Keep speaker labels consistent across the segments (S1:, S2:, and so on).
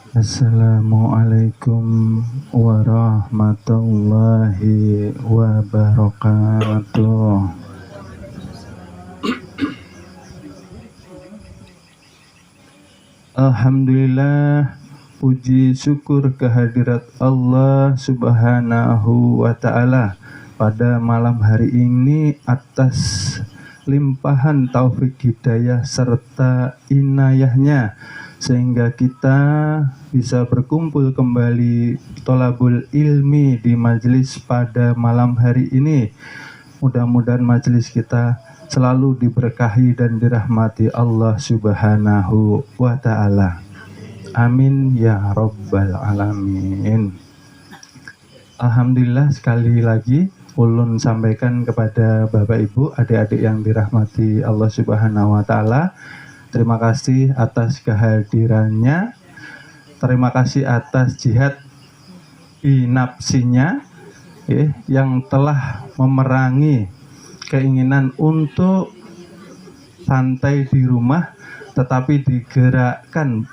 S1: Assalamualaikum warahmatullahi wabarakatuh. Alhamdulillah, puji syukur kehadirat Allah Subhanahu wa Ta'ala pada malam hari ini atas limpahan taufik hidayah serta inayahnya, sehingga kita bisa berkumpul kembali tolabul ilmi di majelis pada malam hari ini. Mudah-mudahan majelis kita selalu diberkahi dan dirahmati Allah Subhanahu wa Ta'ala. Amin ya Rabbal Alamin. Alhamdulillah, sekali lagi ulun sampaikan kepada Bapak Ibu, adik-adik yang dirahmati Allah Subhanahu wa Ta'ala, terima kasih atas kehadirannya. Terima kasih atas jihad binafsinya yang telah memerangi keinginan untuk santai di rumah, tetapi digerakkan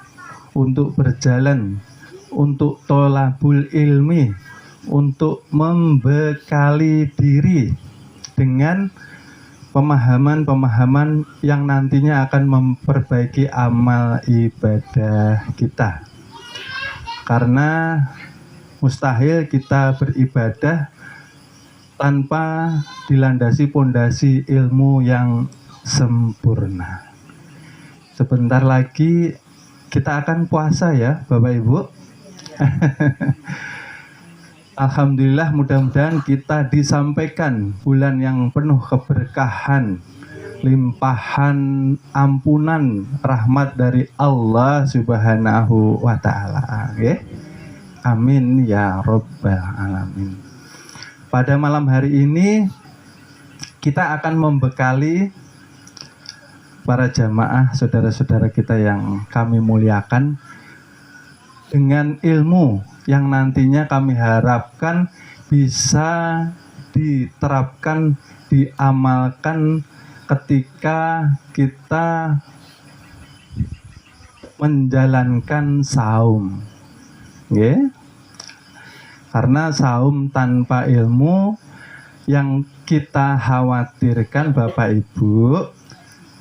S1: untuk berjalan, untuk tolabul ilmi, untuk membekali diri dengan pemahaman-pemahaman yang nantinya akan memperbaiki amal ibadah kita. Karena mustahil kita beribadah tanpa dilandasi pondasi ilmu yang sempurna. Sebentar lagi kita akan puasa ya Bapak Ibu. Alhamdulillah, mudah-mudahan kita disampaikan bulan yang penuh keberkahan, limpahan ampunan rahmat dari Allah Subhanahu wa Ta'ala. Amin ya Rabbal Alamin. Pada malam hari ini kita akan membekali para jamaah, saudara-saudara kita yang kami muliakan, dengan ilmu yang nantinya kami harapkan bisa diterapkan, diamalkan ketika kita menjalankan saum. Karena saum tanpa ilmu, yang kita khawatirkan Bapak Ibu,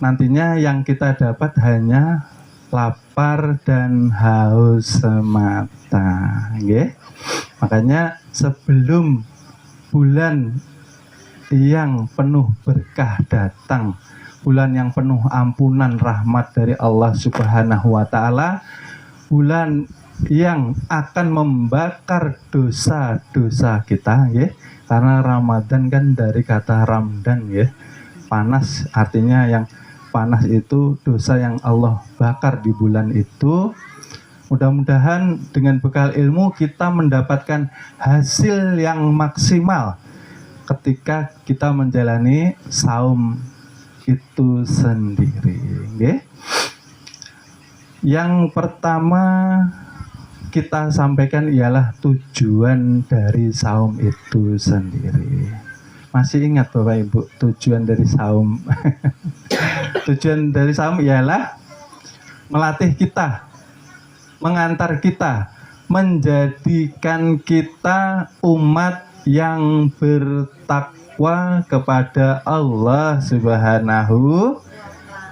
S1: nantinya yang kita dapat hanya lapar dan haus semata. Makanya sebelum bulan yang penuh berkah datang, bulan yang penuh ampunan rahmat dari Allah Subhanahu wa Ta'ala, bulan yang akan membakar dosa-dosa kita, karena Ramadan kan dari kata Ramdan, panas, artinya yang panas itu dosa yang Allah bakar di bulan itu. Mudah-mudahan dengan bekal ilmu kita mendapatkan hasil yang maksimal ketika kita menjalani saum itu sendiri. Yang pertama kita sampaikan ialah tujuan dari saum itu sendiri. Masih ingat Bapak Ibu tujuan dari saum? Tujuan dari saum ialah melatih kita, mengantar kita, menjadikan kita umat yang bertakwa kepada Allah Subhanahu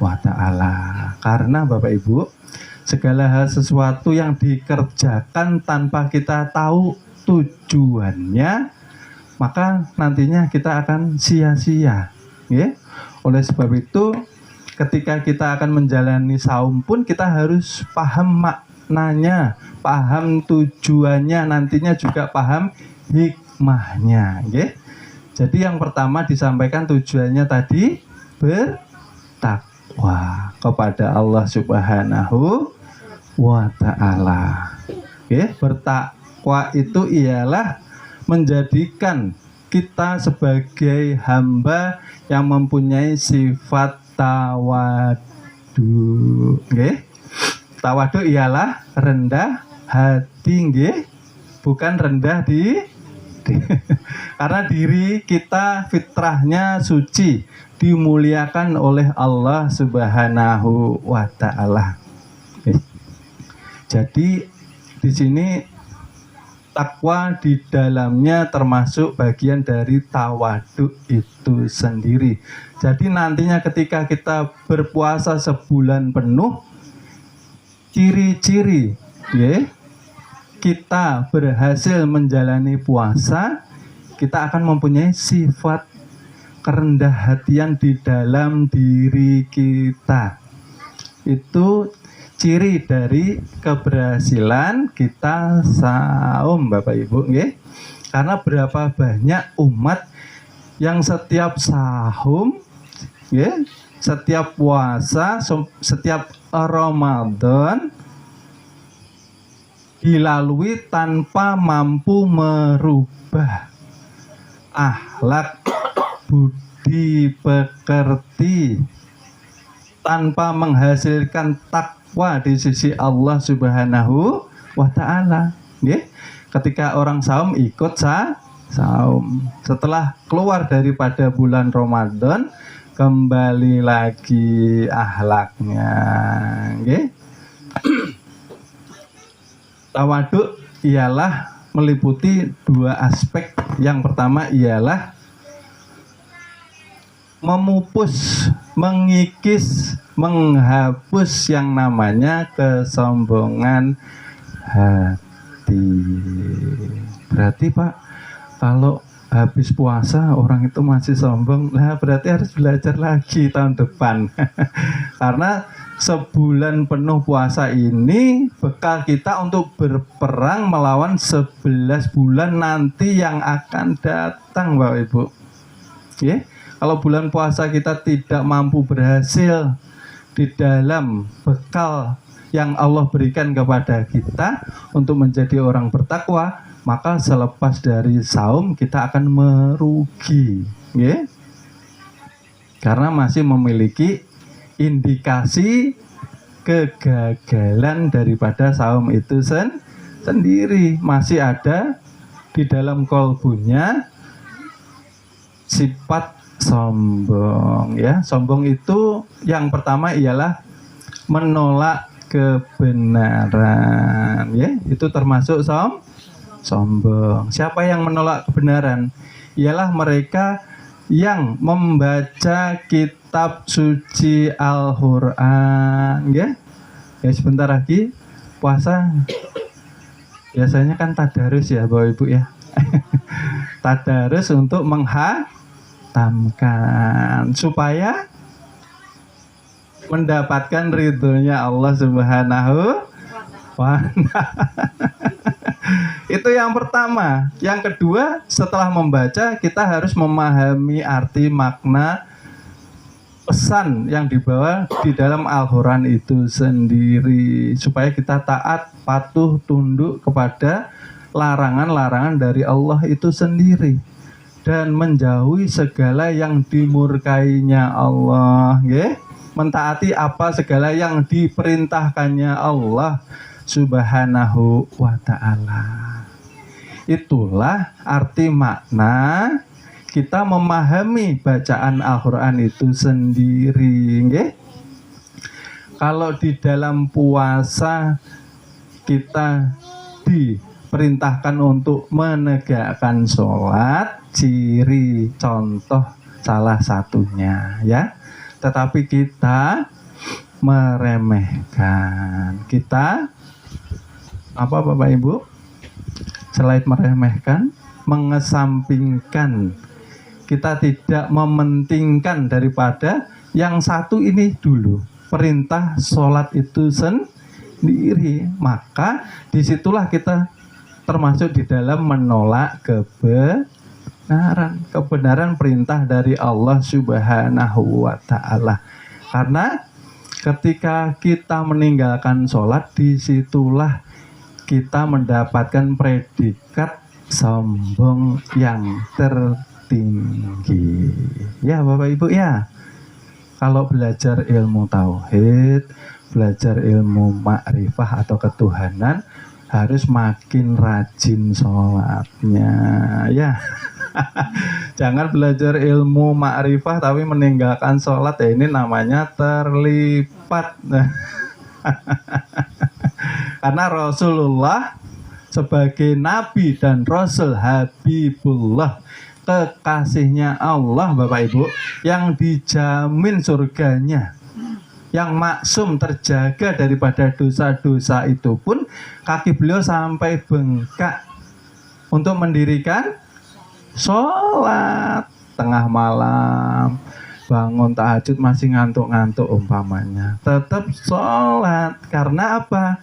S1: wa Ta'ala. Karena Bapak Ibu, segala hal sesuatu yang dikerjakan tanpa kita tahu tujuannya, maka nantinya kita akan sia-sia. Oleh sebab itu, ketika kita akan menjalani saum pun kita harus paham maknanya, paham tujuannya, nantinya juga paham hikmahnya. Jadi yang pertama disampaikan tujuannya tadi bertakwa kepada Allah Subhanahu wa Ta'ala. Bertakwa itu ialah menjadikan kita sebagai hamba yang mempunyai sifat tawadu. Tawadu ialah rendah hati, bukan rendah di karena diri kita fitrahnya suci, dimuliakan oleh Allah Subhanahu wa Ta'ala. Jadi di sini takwa di dalamnya termasuk bagian dari tawaduk itu sendiri. Jadi nantinya ketika kita berpuasa sebulan penuh, ciri-ciri ya, kita berhasil menjalani puasa, kita akan mempunyai sifat kerendah hatian di dalam diri kita. Itu ciri dari keberhasilan kita saum, Bapak Ibu, nggih. Karena berapa banyak umat yang setiap sahum, nggih, setiap puasa, setiap Ramadan dilalui tanpa mampu merubah akhlak budi pekerti, tanpa menghasilkan takwa di sisi Allah Subhanahu wa Ta'ala. Ketika orang saum ikut saum, setelah keluar daripada bulan Ramadan kembali lagi akhlaknya. Tawaduk ialah meliputi dua aspek. Yang pertama ialah memupus, mengikis, menghapus yang namanya kesombongan hati. Berarti Pak, kalau habis puasa orang itu masih sombong, lah berarti harus belajar lagi tahun depan. Karena sebulan penuh puasa ini bekal kita untuk berperang melawan 11 bulan nanti yang akan datang, Bapak Ibu. Kalau bulan puasa kita tidak mampu berhasil di dalam bekal yang Allah berikan kepada kita untuk menjadi orang bertakwa, maka selepas dari saum kita akan merugi, karena masih memiliki indikasi kegagalan daripada saum itu sendiri. Masih ada di dalam kolbunya sifat sombong, ya. Sombong itu yang pertama ialah menolak kebenaran, ya. Itu termasuk sombong. Siapa yang menolak kebenaran? Ialah mereka yang membaca kitab suci Al-Quran, ya. Sebentar lagi puasa. Biasanya kan tadarus ya, Bapak Ibu, ya. Tadarus untuk menghatamkan supaya mendapatkan ridhonya Allah Subhanahu wa Ta'ala. Itu yang pertama. Yang kedua, setelah membaca kita harus memahami arti makna pesan yang dibawa di dalam Al-Quran itu sendiri, supaya kita taat, patuh, tunduk kepada larangan-larangan dari Allah itu sendiri dan menjauhi segala yang dimurkainya Allah, mentaati apa segala yang diperintahkannya Allah Subhanahu wa Ta'ala. Itulah arti makna kita memahami bacaan Al-Quran itu sendiri. Kalau di dalam puasa kita diperintahkan untuk menegakkan sholat, ciri contoh salah satunya, ya. Tetapi kita meremehkan. Kita apa, Bapak Ibu? Selain meremehkan, mengesampingkan. Kita tidak mementingkan daripada yang satu ini dulu. Perintah sholat itu sendiri. Maka disitulah kita termasuk di dalam menolak kebenaran. Kebenaran perintah dari Allah Subhanahu wa Ta'ala. Karena ketika kita meninggalkan sholat, disitulah kita mendapatkan predikat sombong yang tertinggi. Ya Bapak Ibu, ya. Kalau belajar ilmu tauhid, belajar ilmu makrifah atau ketuhanan, harus makin rajin sholatnya, ya. Jangan belajar ilmu makrifah tapi meninggalkan sholat, ya ini namanya terlipat. Karena Rasulullah sebagai Nabi dan Rasul Habibullah, kekasihnya Allah Bapak Ibu, yang dijamin surganya, yang maksum terjaga daripada dosa-dosa itu pun, kaki beliau sampai bengkak untuk mendirikan sholat tengah malam, bangun tahajud masih ngantuk-ngantuk umpamanya, tetap sholat. Karena apa?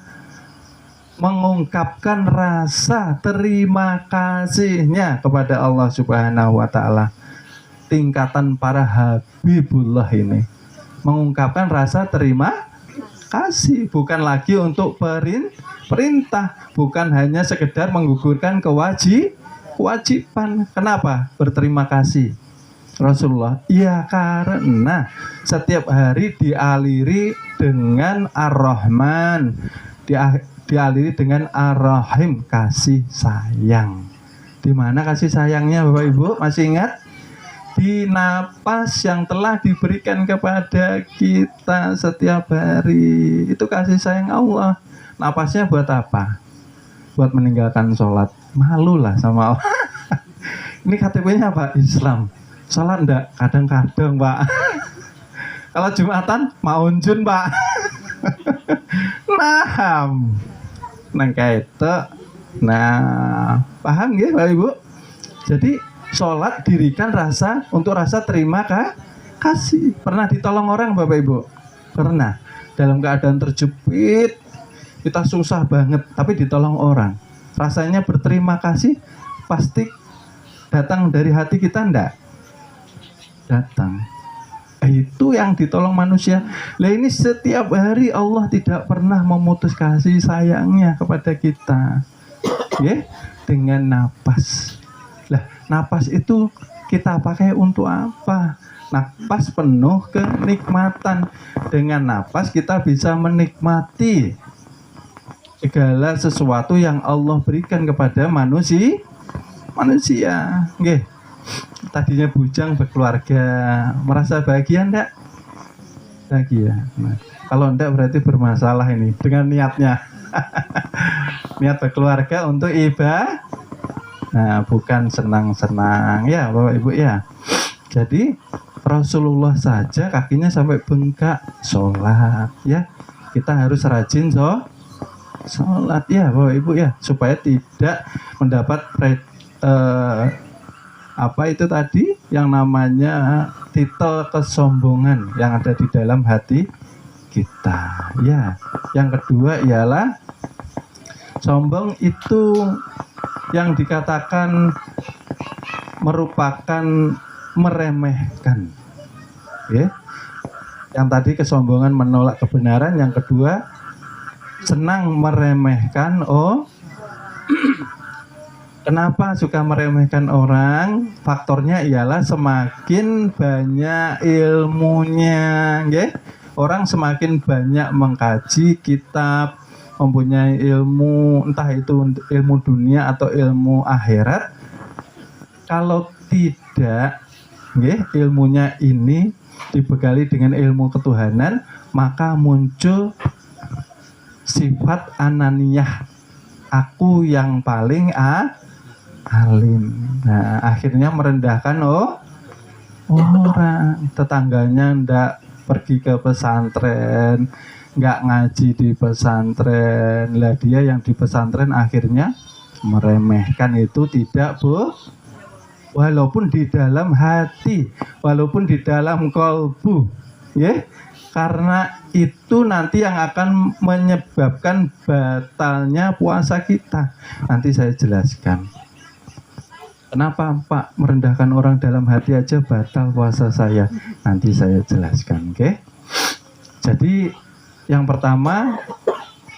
S1: Mengungkapkan rasa terima kasihnya kepada Allah Subhanahu wa Ta'ala. Tingkatan para Habibullah ini mengungkapkan rasa terima kasih, bukan lagi untuk perintah, bukan hanya sekedar menggugurkan kewajiban. Kenapa berterima kasih Rasulullah? Ya karena setiap hari dialiri dengan Ar-Rahman, dialiri dengan Ar-Rahim, kasih sayang. Di mana kasih sayangnya Bapak Ibu? Masih ingat? Di napas yang telah diberikan kepada kita setiap hari. Itu kasih sayang Allah. Napasnya buat apa? Buat meninggalkan sholat. Malulah sama Allah. Ini KTP-nya apa? Islam. Sholat enggak? Kadang-kadang Pak. Kalau Jumatan maunjun Pak. Naham. Nang kaitu. Nah, paham ya Bapak Ibu? Jadi sholat dirikan untuk rasa terima kasih. Pernah ditolong orang Bapak Ibu? Pernah. Dalam keadaan terjepit, kita susah banget, tapi ditolong orang. Rasanya berterima kasih pasti datang dari hati kita enggak? Datang. Itu yang ditolong manusia. Lah ini setiap hari Allah tidak pernah memutus kasih sayangnya kepada kita. Ya, dengan napas. Lah, napas itu kita pakai untuk apa? Napas penuh kenikmatan. Dengan napas kita bisa menikmati segala sesuatu yang Allah berikan kepada manusia. Nggih. Tadinya bujang berkeluarga, merasa bahagia enggak? Bahagia. Nah, kalau enggak berarti bermasalah ini dengan niatnya. Niat berkeluarga untuk ibadah. Nah, bukan senang-senang ya Bapak Ibu ya. Jadi Rasulullah saja kakinya sampai bengkak sholat ya. Kita harus rajin sholat ya Bapak Ibu ya, supaya tidak mendapat apa itu tadi yang namanya titel kesombongan yang ada di dalam hati kita ya. Yang kedua ialah sombong itu yang dikatakan merupakan meremehkan ya. Yang tadi kesombongan menolak kebenaran, yang kedua senang meremehkan. Kenapa suka meremehkan orang? Faktornya ialah semakin banyak ilmunya, nggih. Orang semakin banyak mengkaji kitab, mempunyai ilmu, entah itu ilmu dunia atau ilmu akhirat. Kalau tidak, nggih, ilmunya ini dibekali dengan ilmu ketuhanan, maka muncul sifat ananiyah. Aku yang paling alim. Nah, akhirnya merendahkan orang. Tetangganya ndak pergi ke pesantren, nggak ngaji di pesantren. Lah dia yang di pesantren akhirnya meremehkan itu tidak walaupun di dalam hati, walaupun di dalam kalbu, ya. Karena itu nanti yang akan menyebabkan batalnya puasa kita. Nanti saya jelaskan. Kenapa Pak merendahkan orang dalam hati aja batal puasa saya? Nanti saya jelaskan, oke? Jadi yang pertama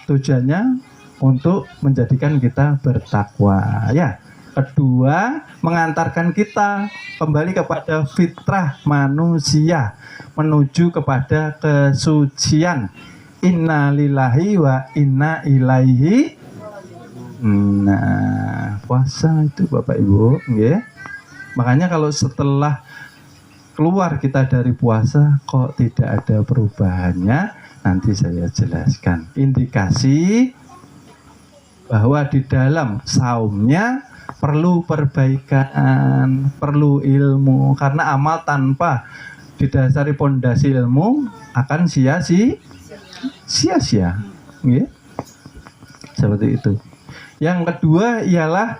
S1: tujuannya untuk menjadikan kita bertakwa, ya. Kedua, mengantarkan kita kembali kepada fitrah manusia, menuju kepada kesucian. Inna lillahi wa inna ilaihi. Nah, puasa itu Bapak Ibu, ya. Makanya kalau setelah keluar kita dari puasa kok tidak ada perubahannya, nanti saya jelaskan. Indikasi bahwa di dalam saumnya perlu perbaikan, perlu ilmu, karena amal tanpa didasari pondasi ilmu akan sia-sia. Nggih. Seperti itu. Yang kedua ialah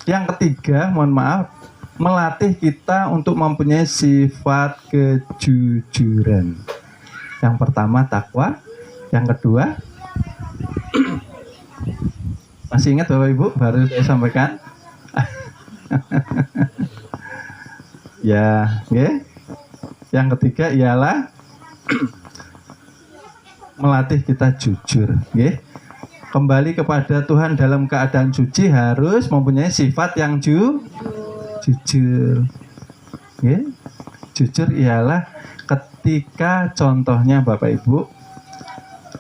S1: yang ketiga, mohon maaf, melatih kita untuk mempunyai sifat kejujuran. Yang pertama takwa, yang kedua masih ingat Bapak Ibu baru saya sampaikan? Ya, okay. Yang ketiga ialah melatih kita jujur, okay. Kembali kepada Tuhan dalam keadaan suci harus mempunyai sifat yang jujur. Okay. Jujur ialah ketika contohnya Bapak Ibu,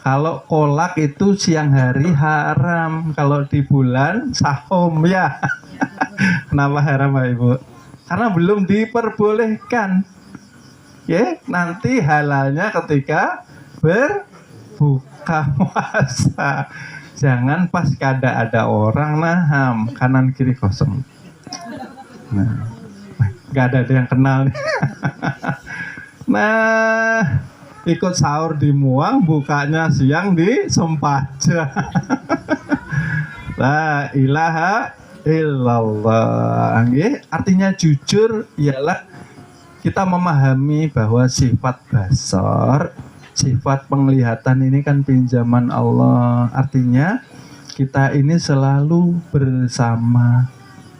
S1: kalau kolak itu siang hari haram, kalau di bulan sahum ya. Kenapa haram Bapak Ibu? Karena belum diperbolehkan. Ya, nanti halalnya ketika berbuka puasa. Jangan pas ada orang naham kanan kiri kosong. Nah, nggak ada yang kenal. Nah, ikut sahur di Muang, bukanya siang di Sempaja. La ilaha illallah. Artinya jujur ialah kita memahami bahwa sifat basar, sifat penglihatan ini kan pinjaman Allah. Artinya kita ini selalu bersama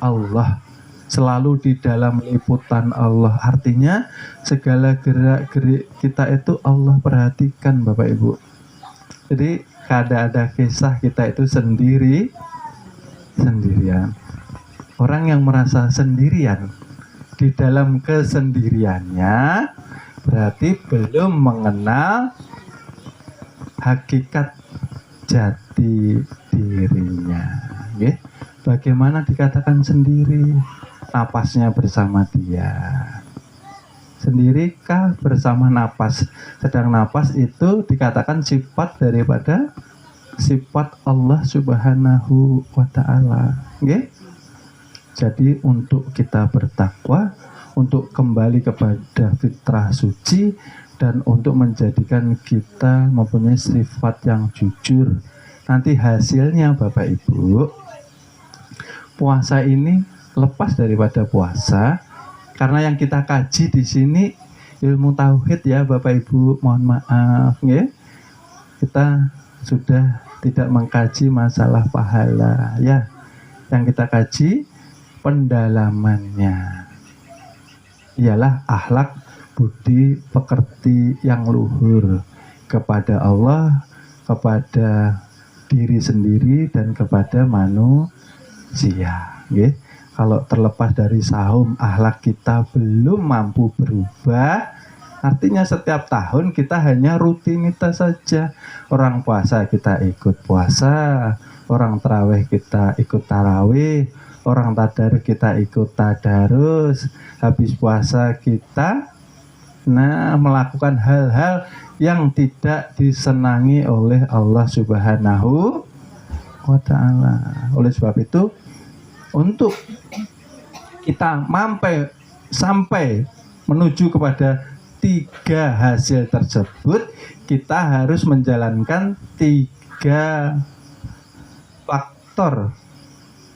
S1: Allah, selalu di dalam liputan Allah. Artinya segala gerak-gerik kita itu Allah perhatikan Bapak Ibu. Jadi ada kisah kita itu sendirian. Orang yang merasa sendirian di dalam kesendiriannya berarti belum mengenal hakikat jati dirinya. Okay? Bagaimana dikatakan sendiri? Napasnya bersama dia. Sendirikah bersama napas? Sedang napas itu dikatakan sifat daripada sifat Allah Subhanahu wa Ta'ala. Okay? Jadi untuk kita bertakwa, untuk kembali kepada fitrah suci, dan untuk menjadikan kita mempunyai sifat yang jujur. Nanti hasilnya Bapak Ibu, puasa ini lepas daripada puasa, karena yang kita kaji di sini ilmu tauhid ya Bapak Ibu, mohon maaf ya. Kita sudah tidak mengkaji masalah pahala ya. Yang kita kaji pendalamannya ialah akhlak budi pekerti yang luhur kepada Allah, kepada diri sendiri, dan kepada manusia. Okay? Kalau terlepas dari sahum, akhlak kita belum mampu berubah, artinya setiap tahun kita hanya rutinitas saja. Orang puasa kita ikut puasa, orang tarawih kita ikut tarawih, orang tadarus kita ikut tadarus. Habis puasa kita melakukan hal-hal yang tidak disenangi oleh Allah Subhanahu wa Ta'ala. Oleh sebab itu, untuk kita sampai menuju kepada 3 hasil tersebut, kita harus menjalankan 3 faktor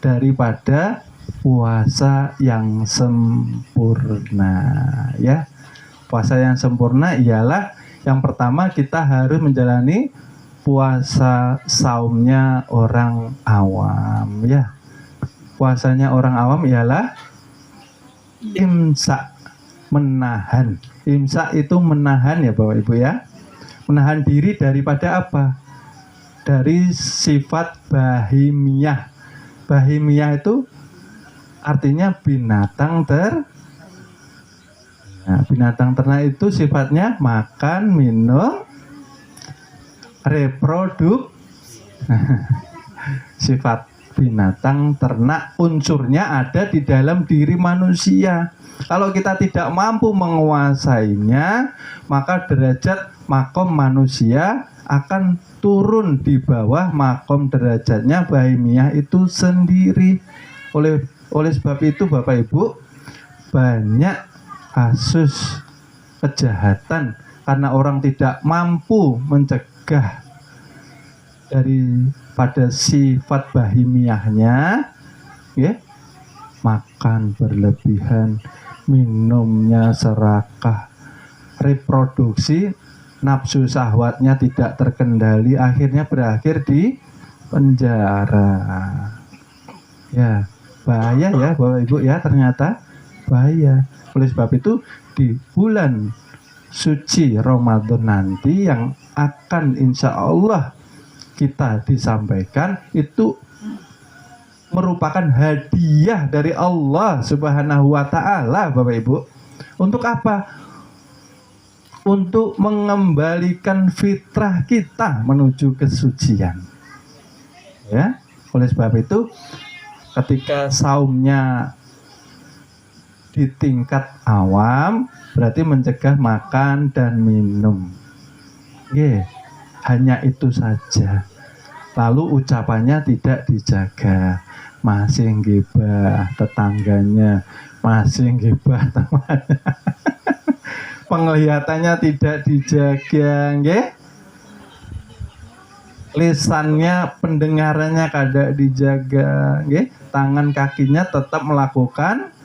S1: daripada puasa yang sempurna ya. Puasa yang sempurna ialah yang pertama, kita harus menjalani puasa saumnya orang awam ya. Puasanya orang awam ialah imsak, menahan. Imsak itu menahan ya Bapak Ibu ya. Menahan diri daripada apa? Dari sifat bahimiyah. Bahimiyah itu artinya binatang binatang ternak itu sifatnya makan, minum, reproduk. Sifat binatang ternak, unsurnya ada di dalam diri manusia. Kalau kita tidak mampu menguasainya, maka derajat makom manusia akan turun di bawah makom derajatnya bahimiyah itu sendiri. Oleh sebab itu Bapak Ibu, banyak kasus kejahatan karena orang tidak mampu mencegah daripada sifat bahimiyahnya, ya, makan berlebihan, minumnya serakah, reproduksi nafsu syahwatnya tidak terkendali, akhirnya berakhir di penjara. Ya, bahaya ya Bapak Ibu ya, ternyata bahaya. Oleh sebab itu di bulan suci Ramadan nanti yang akan insya Allah kita disampaikan itu merupakan hadiah dari Allah Subhanahu wa Ta'ala, Bapak Ibu. Untuk apa? Untuk mengembalikan fitrah kita menuju kesucian. Ya, oleh sebab itu ketika saumnya di tingkat awam berarti mencegah makan dan minum. Hanya itu saja. Lalu ucapannya tidak dijaga, masih gibah tetangganya, masih gibah temannya. Penglihatannya tidak dijaga, lisannya, pendengarannya kada dijaga, tangan kakinya tetap melakukan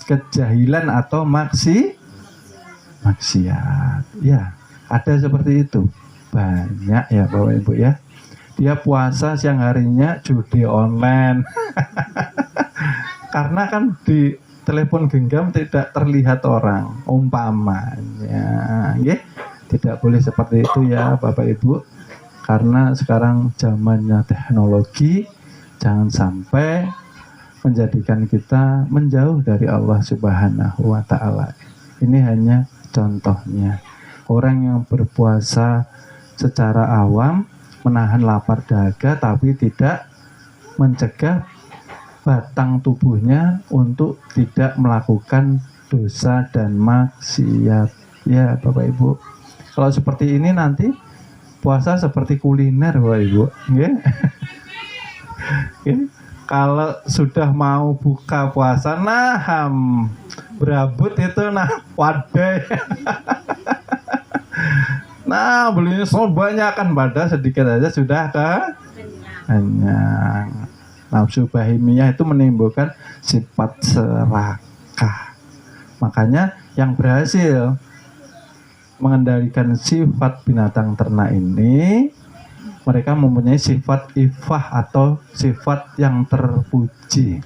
S1: kejahilan atau maksiat. Ya, ada seperti itu. Banyak ya Bapak Ibu ya. Dia puasa siang harinya judi online. Karena kan di telepon genggam tidak terlihat orang, umpamanya. Tidak boleh seperti itu ya Bapak Ibu. Karena sekarang zamannya teknologi, jangan sampai menjadikan kita menjauh dari Allah Subhanahu wa Ta'ala. Ini hanya contohnya. Orang yang berpuasa secara awam menahan lapar dahaga tapi tidak mencegah batang tubuhnya untuk tidak melakukan dosa dan maksiat. Ya Bapak Ibu, kalau seperti ini nanti puasa seperti kuliner Bapak Ibu. Kalau sudah mau buka puasa, berabut itu wadah. Belinya banyak kan, pada sedikit aja sudah kenyang. Nafsu bahimiyah itu menimbulkan sifat serakah. Makanya yang berhasil mengendalikan sifat binatang ternak ini, mereka mempunyai sifat ifah atau sifat yang terpuji.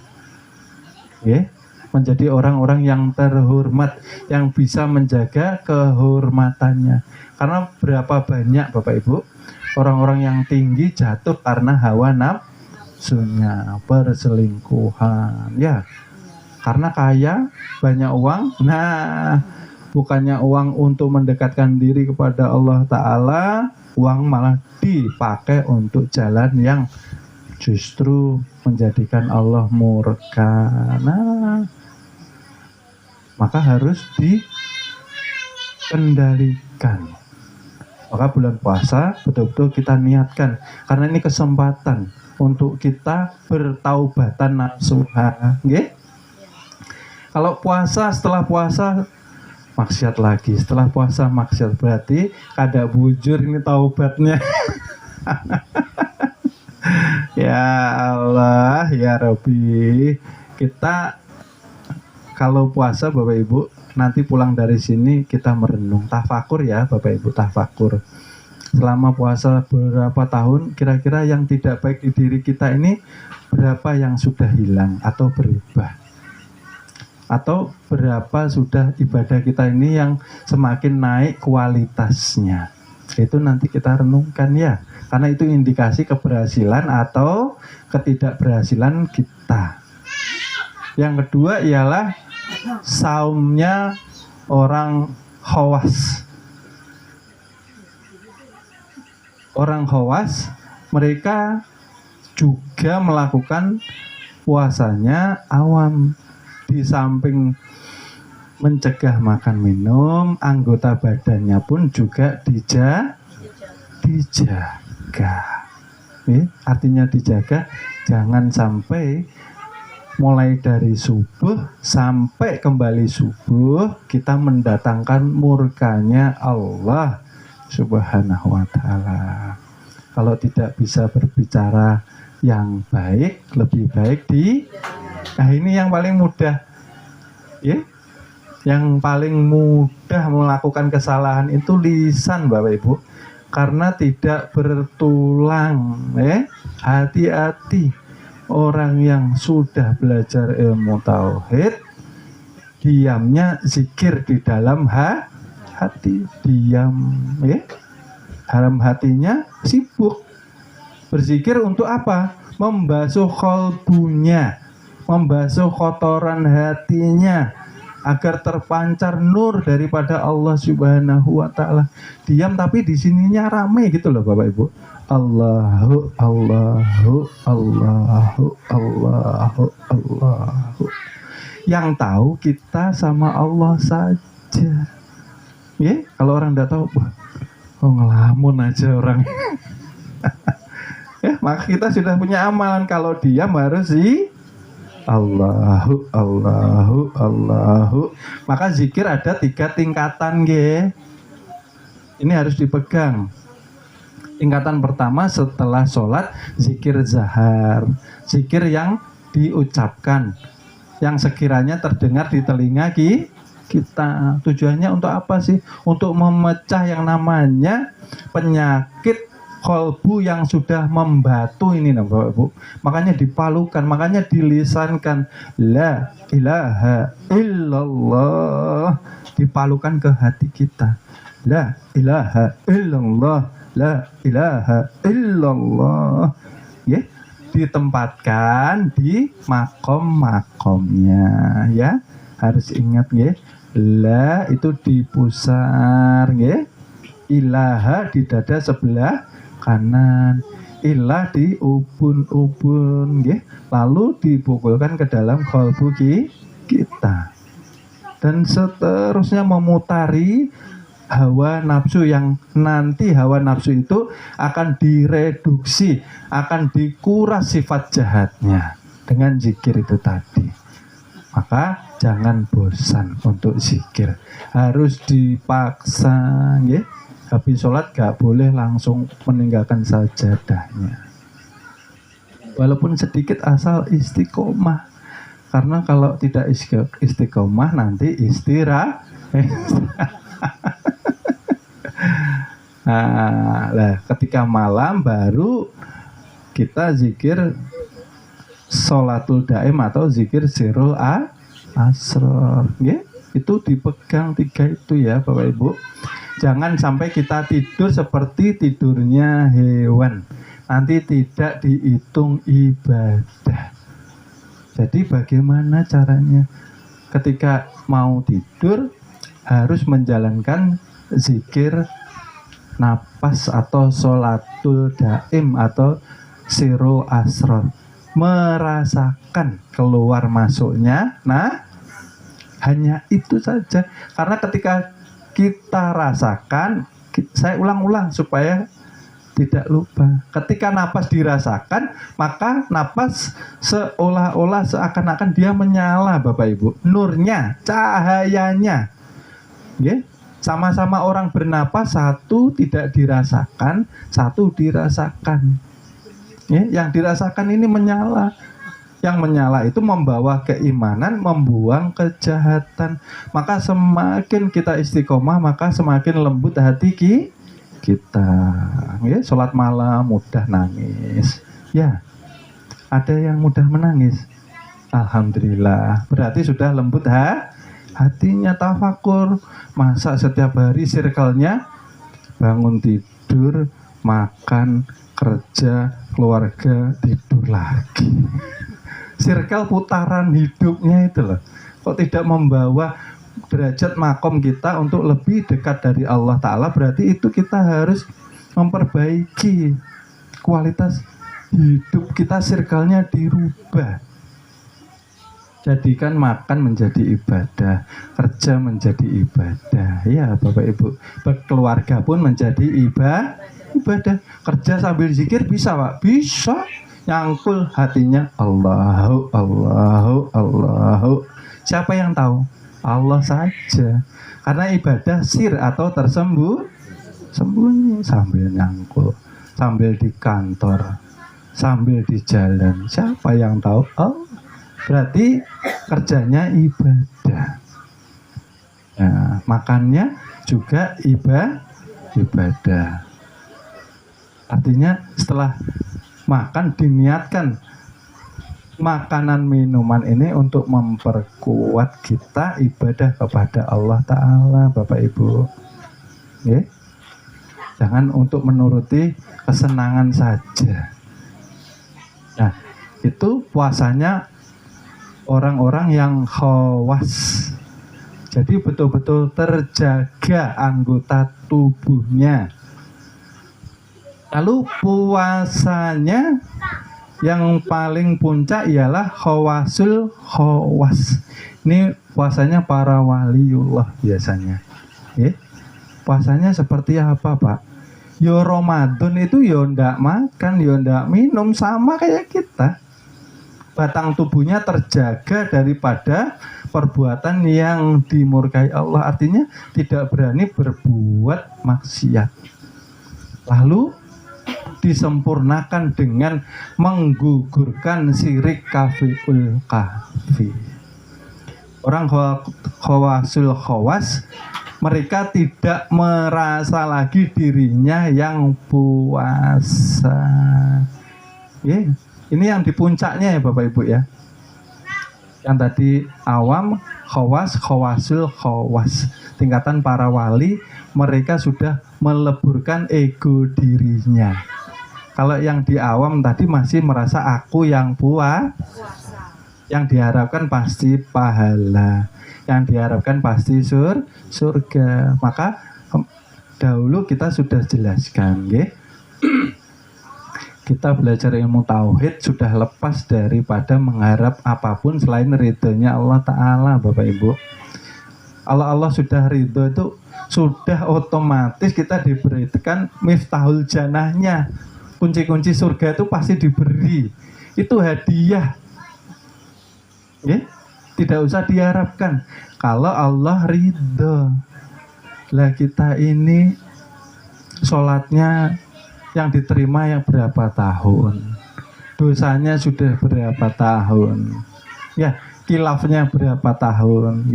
S1: Menjadi orang-orang yang terhormat, yang bisa menjaga kehormatannya. Karena berapa banyak Bapak Ibu orang-orang yang tinggi jatuh karena hawa nafsunya, perselingkuhan. Ya, karena kaya, banyak uang. Bukannya uang untuk mendekatkan diri kepada Allah Ta'ala, uang malah dipakai untuk jalan yang justru menjadikan Allah murka. Maka harus dikendalikan. Maka bulan puasa betul-betul kita niatkan, karena ini kesempatan untuk kita bertaubatan nasuha. Kalau puasa, setelah puasa maksiat lagi, setelah puasa maksiat, berarti kada bujur ini taubatnya. Ya Allah, ya Rabbi, kita kalau puasa Bapak Ibu, nanti pulang dari sini kita merenung, tafakur ya Bapak Ibu, tafakur. Selama puasa berapa tahun, kira-kira yang tidak baik di diri kita ini berapa yang sudah hilang atau berubah? Atau berapa sudah ibadah kita ini yang semakin naik kualitasnya? Itu nanti kita renungkan ya, karena itu indikasi keberhasilan atau ketidakberhasilan kita. Yang kedua ialah saumnya orang khawas. Orang khawas mereka juga melakukan puasanya awam. Di samping mencegah makan minum, anggota badannya pun juga dijaga. Artinya dijaga, jangan sampai mulai dari subuh sampai kembali subuh kita mendatangkan murkanya Allah Subhanahu wa ta'ala. Kalau tidak bisa berbicara yang baik, lebih baik nah ini yang paling mudah ya. Yang paling mudah melakukan kesalahan itu lisan, Bapak Ibu, karena tidak bertulang. Hati-hati orang yang sudah belajar ilmu tauhid, diamnya zikir di dalam hati, diam dalam hatinya sibuk berzikir untuk apa? Membasuh kolbunya, membasuh kotoran hatinya, agar terpancar nur daripada Allah Subhanahu wa ta'ala. Diam tapi di sininya rame gitu loh Bapak Ibu. Allahu Allahu Allahu Allahu Allahu. Yang tahu kita sama Allah saja. Kalau orang tidak tahu, ngelamun aja orang. Maka kita sudah punya amalan. Kalau diam harus Allahu Allahu Allahu. Maka zikir ada 3 tingkatan Ini harus dipegang. Tingkatan pertama setelah sholat, zikir zahar, zikir yang diucapkan, yang sekiranya terdengar di telinga kita. Tujuannya untuk apa sih? Untuk memecah yang namanya penyakit kolbu yang sudah membatu ini, Bapak Ibu. Makanya dipalukan, makanya dilisankan la ilaha illallah, dipalukan ke hati kita. La ilaha illallah, la ilaha illallah. Ditempatkan di makom-makomnya ya. Harus ingat la itu di pusar ilaha di dada sebelah kanan, ilah di ubun-ubun lalu dipukulkan ke dalam kolbu kita, dan seterusnya memutari hawa nafsu, yang nanti hawa nafsu itu akan direduksi, akan dikuras sifat jahatnya dengan zikir itu tadi. Maka jangan bosan untuk zikir, harus dipaksa Habis sholat gak boleh langsung meninggalkan sajadahnya, walaupun sedikit, asal istiqomah. Karena kalau tidak istiqomah nanti istirahat. Ketika malam baru kita zikir sholatul daim atau zikir sirul asror. Itu dipegang 3 itu ya Bapak Ibu. Jangan sampai kita tidur seperti tidurnya hewan, nanti tidak dihitung ibadah. Jadi bagaimana caranya? Ketika mau tidur harus menjalankan zikir nafas atau sholatul daim atau sirul asror, merasakan keluar masuknya. Nah, hanya itu saja. Karena ketika kita rasakan, saya ulang-ulang supaya tidak lupa. Ketika napas dirasakan, maka napas seolah-olah seakan-akan dia menyala Bapak Ibu. Nurnya, cahayanya. Sama-sama orang bernapas, satu tidak dirasakan, satu dirasakan. Yang dirasakan ini menyala. Yang menyala itu membawa keimanan, membuang kejahatan. Maka semakin kita istiqomah, maka semakin lembut hati kita. Sholat malam mudah nangis. Ada yang mudah menangis. Alhamdulillah. Berarti sudah lembut hatinya. Tafakur. Masa setiap hari circle-nya bangun tidur, makan, kerja, keluarga, tidur lagi. Circle putaran hidupnya itu loh. Kok tidak membawa derajat makom kita untuk lebih dekat dari Allah Ta'ala, berarti itu kita harus memperbaiki kualitas hidup kita circle-nya dirubah. Jadikan makan menjadi ibadah, kerja menjadi ibadah. Ya Bapak Ibu, berkeluarga pun menjadi ibadah. Kerja sambil zikir bisa Pak? Bisa. Nyangkul hatinya Allahu, Allahu, Allahu. Siapa yang tahu? Allah saja. Karena ibadah sir atau tersembunyi sambil nyangkul, sambil di kantor, sambil di jalan. Siapa yang tahu? Allah. Berarti kerjanya ibadah. Nah, makannya juga ibadah. Artinya setelah makan diniatkan makanan minuman ini untuk memperkuat kita ibadah kepada Allah Ta'ala, Bapak Ibu. Okay? Jangan untuk menuruti kesenangan saja. Nah, itu puasanya orang-orang yang khawas. Jadi betul-betul terjaga anggota tubuhnya. Lalu puasanya yang paling puncak ialah khawasul khawas. Ini puasanya para waliullah biasanya. Puasanya seperti apa Pak? Yo Ramadan itu yo ndak makan, yo ndak minum, sama kayak kita. Batang tubuhnya terjaga daripada perbuatan yang dimurkai Allah. Artinya tidak berani berbuat maksiat. Lalu disempurnakan dengan menggugurkan syirik kafiul kafi. Orang khawasul khawas, mereka tidak merasa lagi dirinya yang puasa. Ini yang di puncaknya ya Bapak Ibu ya. Yang tadi awam, khawas, khawasul khawas. Tingkatan para wali, mereka sudah meleburkan ego dirinya. Kalau yang di awam tadi masih merasa aku yang puasa. Yang diharapkan pasti pahala. Yang diharapkan pasti surga. Maka dahulu kita sudah jelaskan, kita belajar ilmu tauhid sudah lepas daripada mengharap apapun selain ridhonya Allah Ta'ala, Bapak Ibu. Allah sudah ridho itu sudah otomatis kita diberikan miftahul janahnya. Kunci-kunci surga itu pasti diberi. Itu hadiah. Tidak usah diharapkan. Kalau Allah ridho. Lah kita ini sholatnya yang diterima yang berapa tahun, dosanya sudah berapa tahun, khilafnya berapa tahun,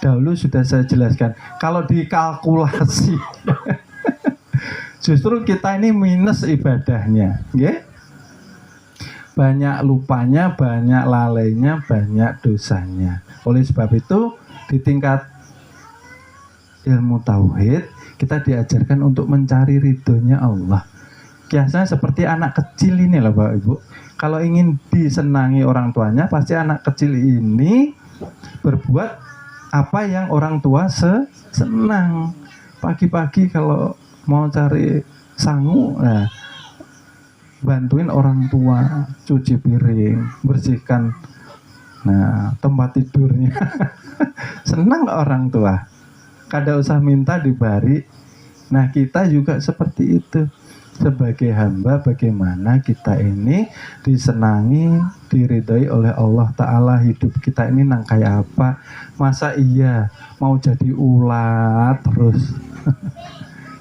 S1: dahulu sudah saya jelaskan. Kalau dikalkulasi justru kita ini minus ibadahnya, banyak lupanya, banyak lalainya, banyak dosanya. Oleh sebab itu di tingkat ilmu tauhid kita diajarkan untuk mencari ridhonya Allah. Kiasnya seperti anak kecil ini lah Bapak Ibu. Kalau ingin disenangi orang tuanya, pasti anak kecil ini berbuat apa yang orang tua senang. Pagi-pagi kalau mau cari sangu, bantuin orang tua cuci piring, bersihkan tempat tidurnya. Senang orang tua. Kada usah minta diberi. Nah kita juga seperti itu. Sebagai hamba bagaimana kita ini disenangi, diridhai oleh Allah Ta'ala. Hidup kita ini nang kayak apa? Masa iya mau jadi ulat terus?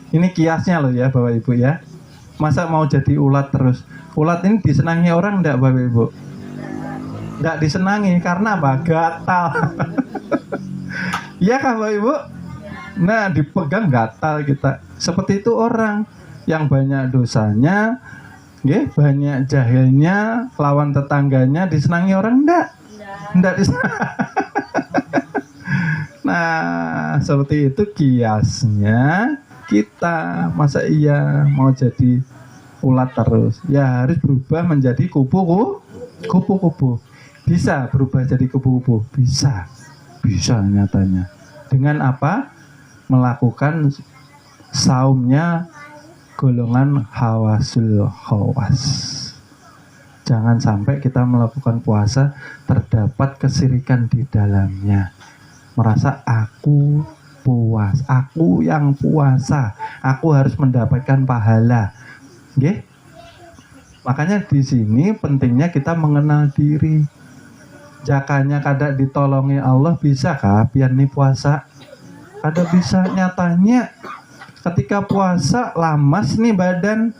S1: Ini kiasnya loh ya Bapak Ibu ya. Masa mau jadi ulat terus? Ulat ini disenangi orang enggak Bapak Ibu? Enggak disenangi, karena apa? Gatal. Iya kan Bapak Ibu? Nah dipegang gatal kita. Seperti itu orang yang banyak dosanya, banyak jahilnya, lawan tetangganya, disenangi orang enggak disenangi. Nah seperti itu kiasnya kita. Masa iya mau jadi ulat terus? Ya harus berubah menjadi kupu-kupu. Bisa berubah jadi kupu-kupu? Bisa nyatanya. Dengan apa? Melakukan saumnya golongan hawasul khawas. Jangan sampai kita melakukan puasa terdapat kesirikan di dalamnya. Merasa aku puas, aku yang puasa, aku harus mendapatkan pahala. Nggih? Makanya di sini pentingnya kita mengenal diri. Jakanya kada ditolongi Allah, bisa kah pian nih puasa? Kada bisa. Nyatanya ketika puasa lamas nih badan.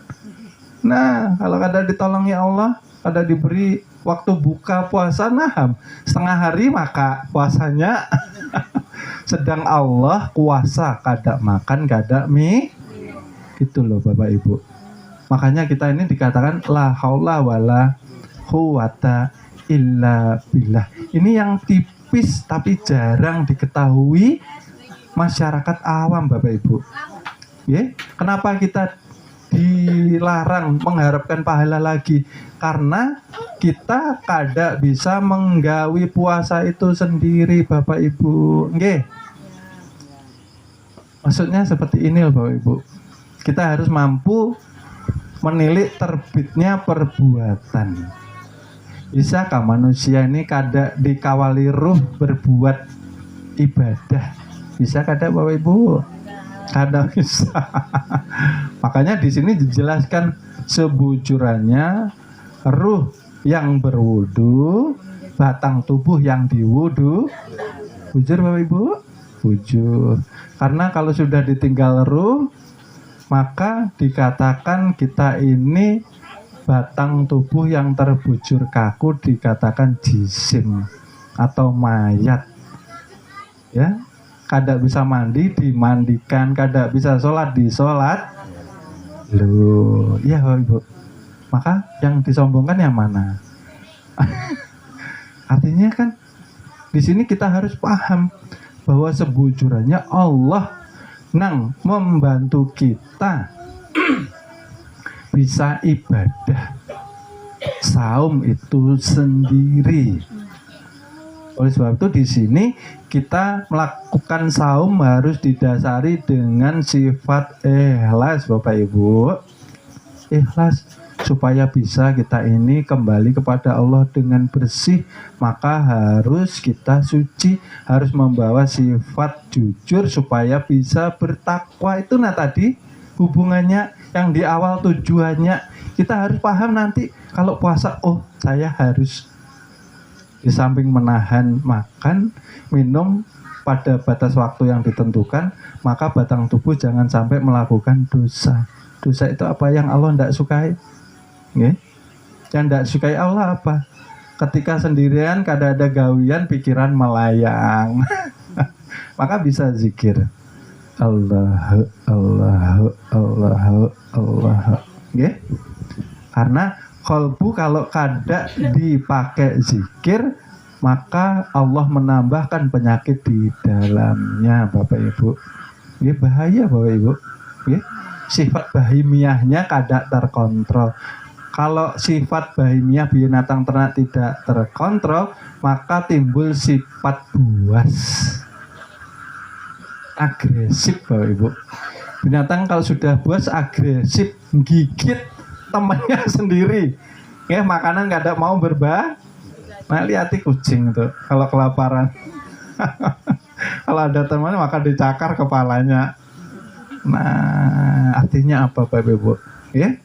S1: Nah, kalau kada ditolongi Allah, kada diberi waktu buka puasa, nah setengah hari maka puasanya. Sedang Allah kuasa, kada makan, kada mie. Gitu loh Bapak Ibu. Makanya kita ini dikatakan la haula wala quwata illa billah. Ini yang tipis tapi jarang diketahui masyarakat awam Bapak Ibu. Ya, kenapa kita dilarang mengharapkan pahala lagi? Karena kita kada bisa menggawi puasa itu sendiri Bapak Ibu. Nggih. Maksudnya seperti ini loh Bapak Ibu. Kita harus mampu menilik terbitnya perbuatan. Bisakah manusia ini kada dikawali ruh berbuat ibadah? Bisa kada Bapak Ibu? Kada bisa. Makanya di sini dijelaskan sebujurannya ruh yang berwudu, batang tubuh yang diwudu. Bujur Bapak Ibu? Bujur. Karena kalau sudah ditinggal ruh, maka dikatakan kita ini batang tubuh yang terbujur kaku, dikatakan jisim atau mayat. Ya, kada bisa mandi dimandikan, kada bisa sholat disolat. Loh, iya Bapak Ibu. Maka yang disombongkan yang mana? Artinya kan di sini kita harus paham bahwa sebujurannya Allah nang membantu kita bisa ibadah saum itu sendiri. Oleh sebab itu di sini kita melakukan saum harus didasari dengan sifat ikhlas Bapak Ibu. Ikhlas supaya bisa kita ini kembali kepada Allah dengan bersih, maka harus kita suci, harus membawa sifat jujur supaya bisa bertakwa. Itu nah tadi hubungannya yang di awal tujuannya. Kita harus paham nanti kalau puasa, oh saya harus di samping menahan makan, minum pada batas waktu yang ditentukan, maka batang tubuh jangan sampai melakukan dosa. Dosa itu apa yang Allah tidak sukai? Nggih. Yang tidak sukai Allah apa? Ketika sendirian, kada ada gawian, pikiran melayang. Maka bisa zikir. Allahu, Allahu, Allahu, Allahu. Nggih. Karena kolbu kalau kada dipakai zikir, maka Allah menambahkan penyakit di dalamnya Bapak Ibu. Nggih, bahaya Bapak Ibu. Nggih. Sifat bahimiahnya kada terkontrol. Kalau sifat bahimiah binatang ternak tidak terkontrol, maka timbul sifat buas, agresif Bapak Ibu. Binatang kalau sudah buas agresif, gigit temannya sendiri. Ya, makanan kada mau berbah. Nah, lihat kucing itu kalau kelaparan. Kalau ada teman maka dicakar kepalanya. Nah, artinya apa Bapak Ibu? Ya.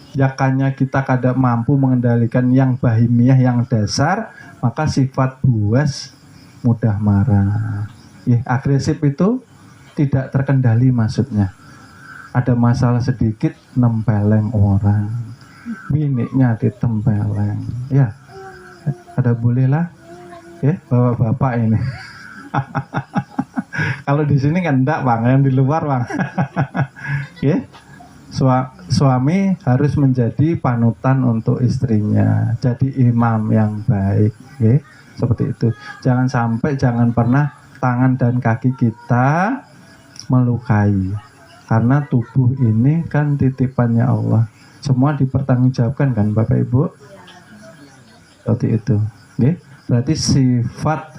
S1: Jakanya kita kada mampu mengendalikan yang bahimiah, yang dasar, maka sifat buas, mudah marah. Ya, agresif itu tidak terkendali maksudnya. Ada masalah sedikit nempeleng orang, biniknya ditempeleng. Ya, ada boleh lah. Ya, bapak-bapak ini. Kalau di sini kan enggak Bang, yang di luar Bang. Ya. Suami harus menjadi panutan untuk istrinya, jadi imam yang baik, ya, seperti itu. Jangan pernah tangan dan kaki kita melukai, karena tubuh ini kan titipannya Allah. Semua dipertanggungjawabkan kan Bapak Ibu, seperti itu. Ya. Berarti sifat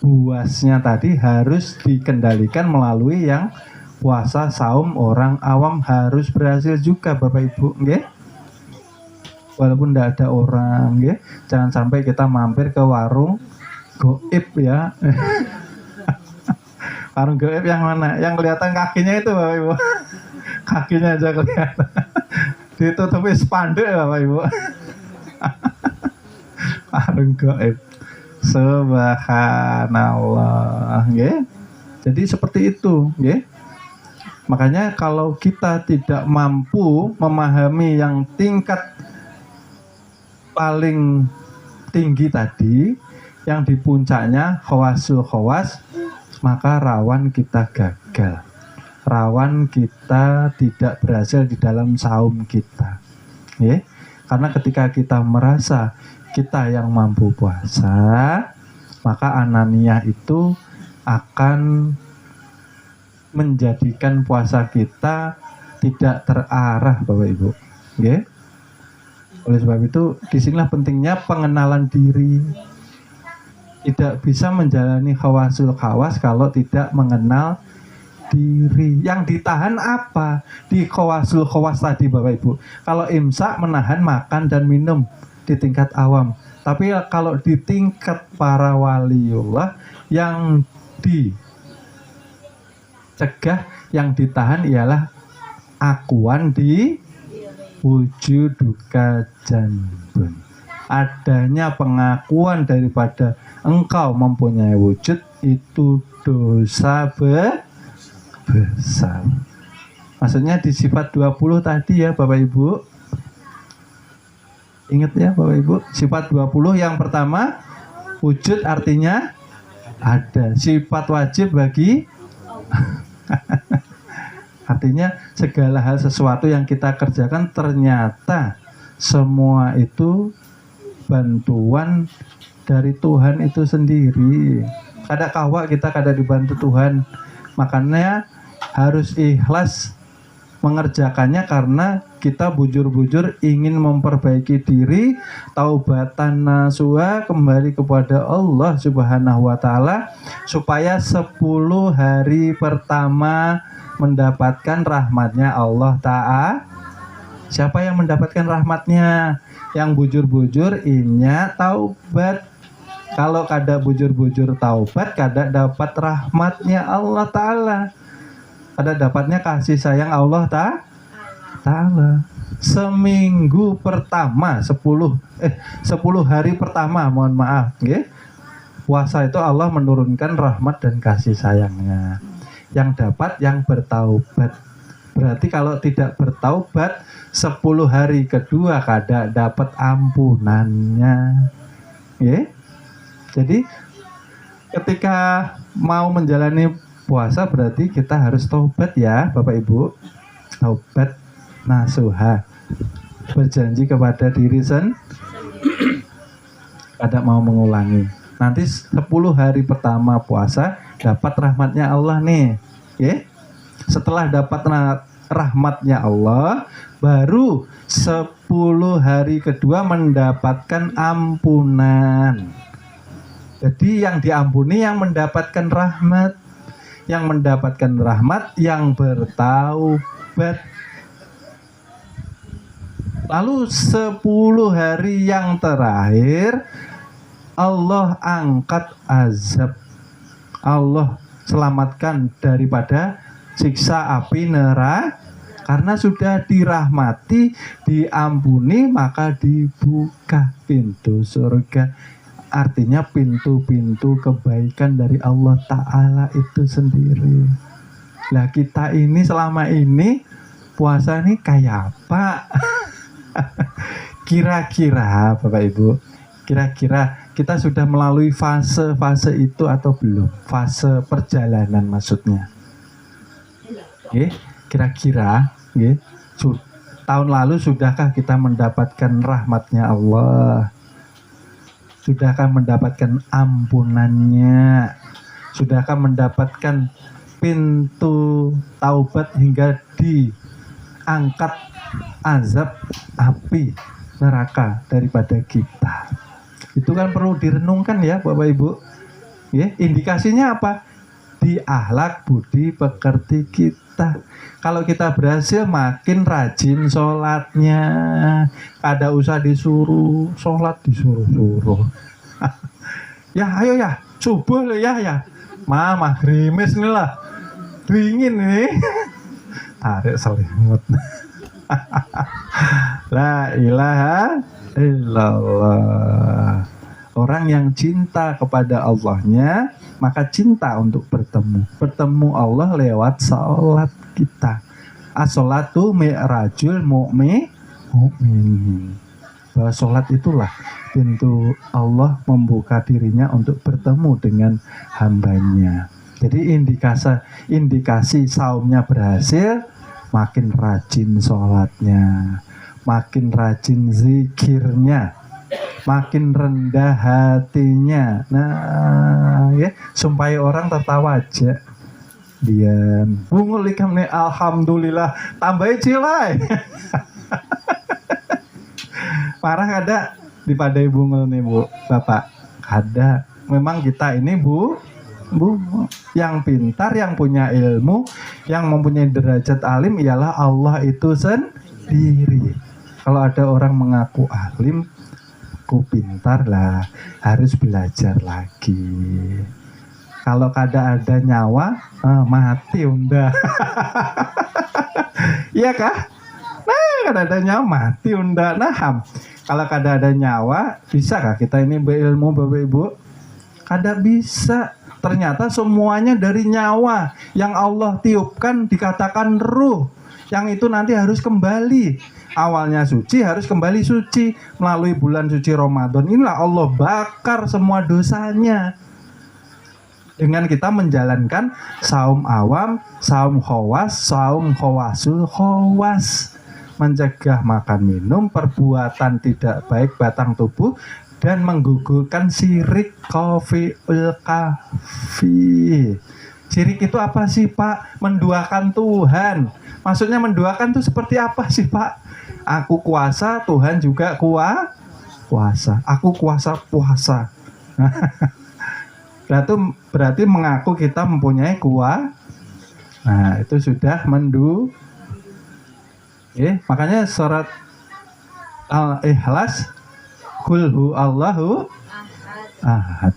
S1: buasnya tadi harus dikendalikan melalui yang puasa saum orang awam harus berhasil juga Bapak Ibu, nggih. walaupun tidak ada orang, ya. Jangan sampai kita mampir ke warung goib ya. Warung goib yang mana? Yang kelihatan kakinya itu Bapak Ibu. Kakinya aja kelihatan. Ditutupi spanduk ya Bapak Ibu. Warung goib. Subhanallah, ya. Jadi seperti itu, ya. Makanya kalau kita tidak mampu memahami yang tingkat paling tinggi tadi, yang di puncaknya khawasul khawas, maka rawan kita gagal, rawan kita tidak berhasil di dalam saum kita, ya. Karena ketika kita merasa kita yang mampu puasa, maka ananiyah itu akan menjadikan puasa kita tidak terarah Bapak Ibu, okay? Oleh sebab itu disinilah pentingnya pengenalan diri. Tidak bisa menjalani khawasul khawas kalau tidak mengenal diri. Yang ditahan apa? Di khawasul khawas tadi Bapak Ibu. Kalau imsak menahan makan dan minum di tingkat awam. Tapi kalau di tingkat para waliullah yang dicegah, yang ditahan ialah akuan di wujuduka janbun. Adanya pengakuan daripada engkau mempunyai wujud itu dosa besar. Maksudnya di sifat 20 tadi ya Bapak Ibu. Ingat ya Bapak Ibu, sifat 20 yang pertama wujud artinya ada, sifat wajib bagi artinya segala hal sesuatu yang kita kerjakan ternyata semua itu bantuan dari Tuhan itu sendiri. Kadang kawak kita kadang dibantu Tuhan, makanya harus ikhlas mengerjakannya karena kita bujur-bujur ingin memperbaiki diri, taubatan nasuha, kembali kepada Allah Subhanahu wa taala supaya 10 hari pertama mendapatkan rahmatnya Allah Ta'ala. Siapa yang mendapatkan rahmatnya? Yang bujur-bujur inya taubat. Kalau kada bujur-bujur taubat, kada dapat rahmatnya Allah Ta'ala. Ada dapatnya kasih sayang Allah Ta'ala. Seminggu pertama 10 hari pertama, mohon maaf, okay? Puasa itu Allah menurunkan rahmat dan kasih sayangnya. Yang dapat yang bertaubat. Berarti kalau tidak bertaubat 10 hari kedua kada dapat ampunannya, okay? Jadi ketika mau menjalani puasa berarti kita harus taubat ya Bapak Ibu. Taubat nasuha, berjanji kepada diri kada mau mengulangi. Nanti 10 hari pertama puasa dapat rahmatnya Allah nih, ya. Setelah dapat rahmatnya Allah, baru 10 hari kedua mendapatkan ampunan. Jadi yang diampuni yang mendapatkan rahmat, yang mendapatkan rahmat yang bertaubat. Lalu 10 hari yang terakhir Allah angkat azab, Allah selamatkan daripada siksa api neraka. Karena sudah dirahmati, diampuni, maka dibuka pintu surga. Artinya pintu-pintu kebaikan dari Allah Ta'ala itu sendiri. Lah kita ini selama ini puasa ini kayak apa? Kira-kira Bapak Ibu, kira-kira kita sudah melalui fase-fase itu atau belum? Fase perjalanan maksudnya. Oke, kira-kira tahun lalu sudahkah kita mendapatkan rahmatnya Allah? Sudahkah mendapatkan ampunannya? Sudahkah mendapatkan pintu taubat hingga diangkat azab api neraka daripada kita? Itu kan perlu direnungkan ya Bapak Ibu. Ya, indikasinya apa? di akhlak budi pekerti kita. Kalau kita berhasil makin rajin sholatnya, kada usah disuruh sholat, disuruh-suruh. Ya ayo ya, subuh lo ya. Mama grimis nih lah, dingin nih. Tarik selimut. La ilaha illallah. Orang yang cinta kepada Allahnya, maka cinta untuk bertemu Allah lewat salat kita. As-sholatu mi'rajul mu'min. Bahwa salat itulah pintu Allah membuka dirinya untuk bertemu dengan hambanya. Jadi indikasi saumnya berhasil, makin rajin sholatnya, makin rajin zikirnya, makin rendah hatinya. Nah, ya, supaya orang tertawa aja. Dian, bungul ikam nih, alhamdulillah, tambahin cilai. Parah kada dipadai bungul nih Bu, Bapak. Kada. Memang kita ini Bu, yang pintar, yang punya ilmu, yang mempunyai derajat alim ialah Allah itu sendiri. Kalau ada orang mengaku alim, aku pintar lah, harus belajar lagi. Kalau kada ada nyawa, mati unda. Iya kah? Nah, kada ada nyawa, mati unda. Nah, kalau kada ada nyawa, bisakah kita ini berilmu Bapak Ibu? Kada bisa. Ternyata semuanya dari nyawa yang Allah tiupkan dikatakan ruh. Yang itu nanti harus kembali. Awalnya suci, harus kembali suci. Melalui bulan suci Ramadan inilah Allah bakar semua dosanya. Dengan kita menjalankan saum awam, saum khawas, saum khawasul khawas. Mencegah makan minum, perbuatan tidak baik batang tubuh, dan menggugurkan syirik kafiul kafi. Syirik itu apa sih Pak? Menduakan Tuhan. Maksudnya menduakan itu seperti apa sih Pak? Aku kuasa, Tuhan juga kuasa. Aku kuasa puasa. Berarti mengaku kita mempunyai kuasa. Nah, itu sudah makanya surat Al-Ikhlas, Qul hu Allahu ahad.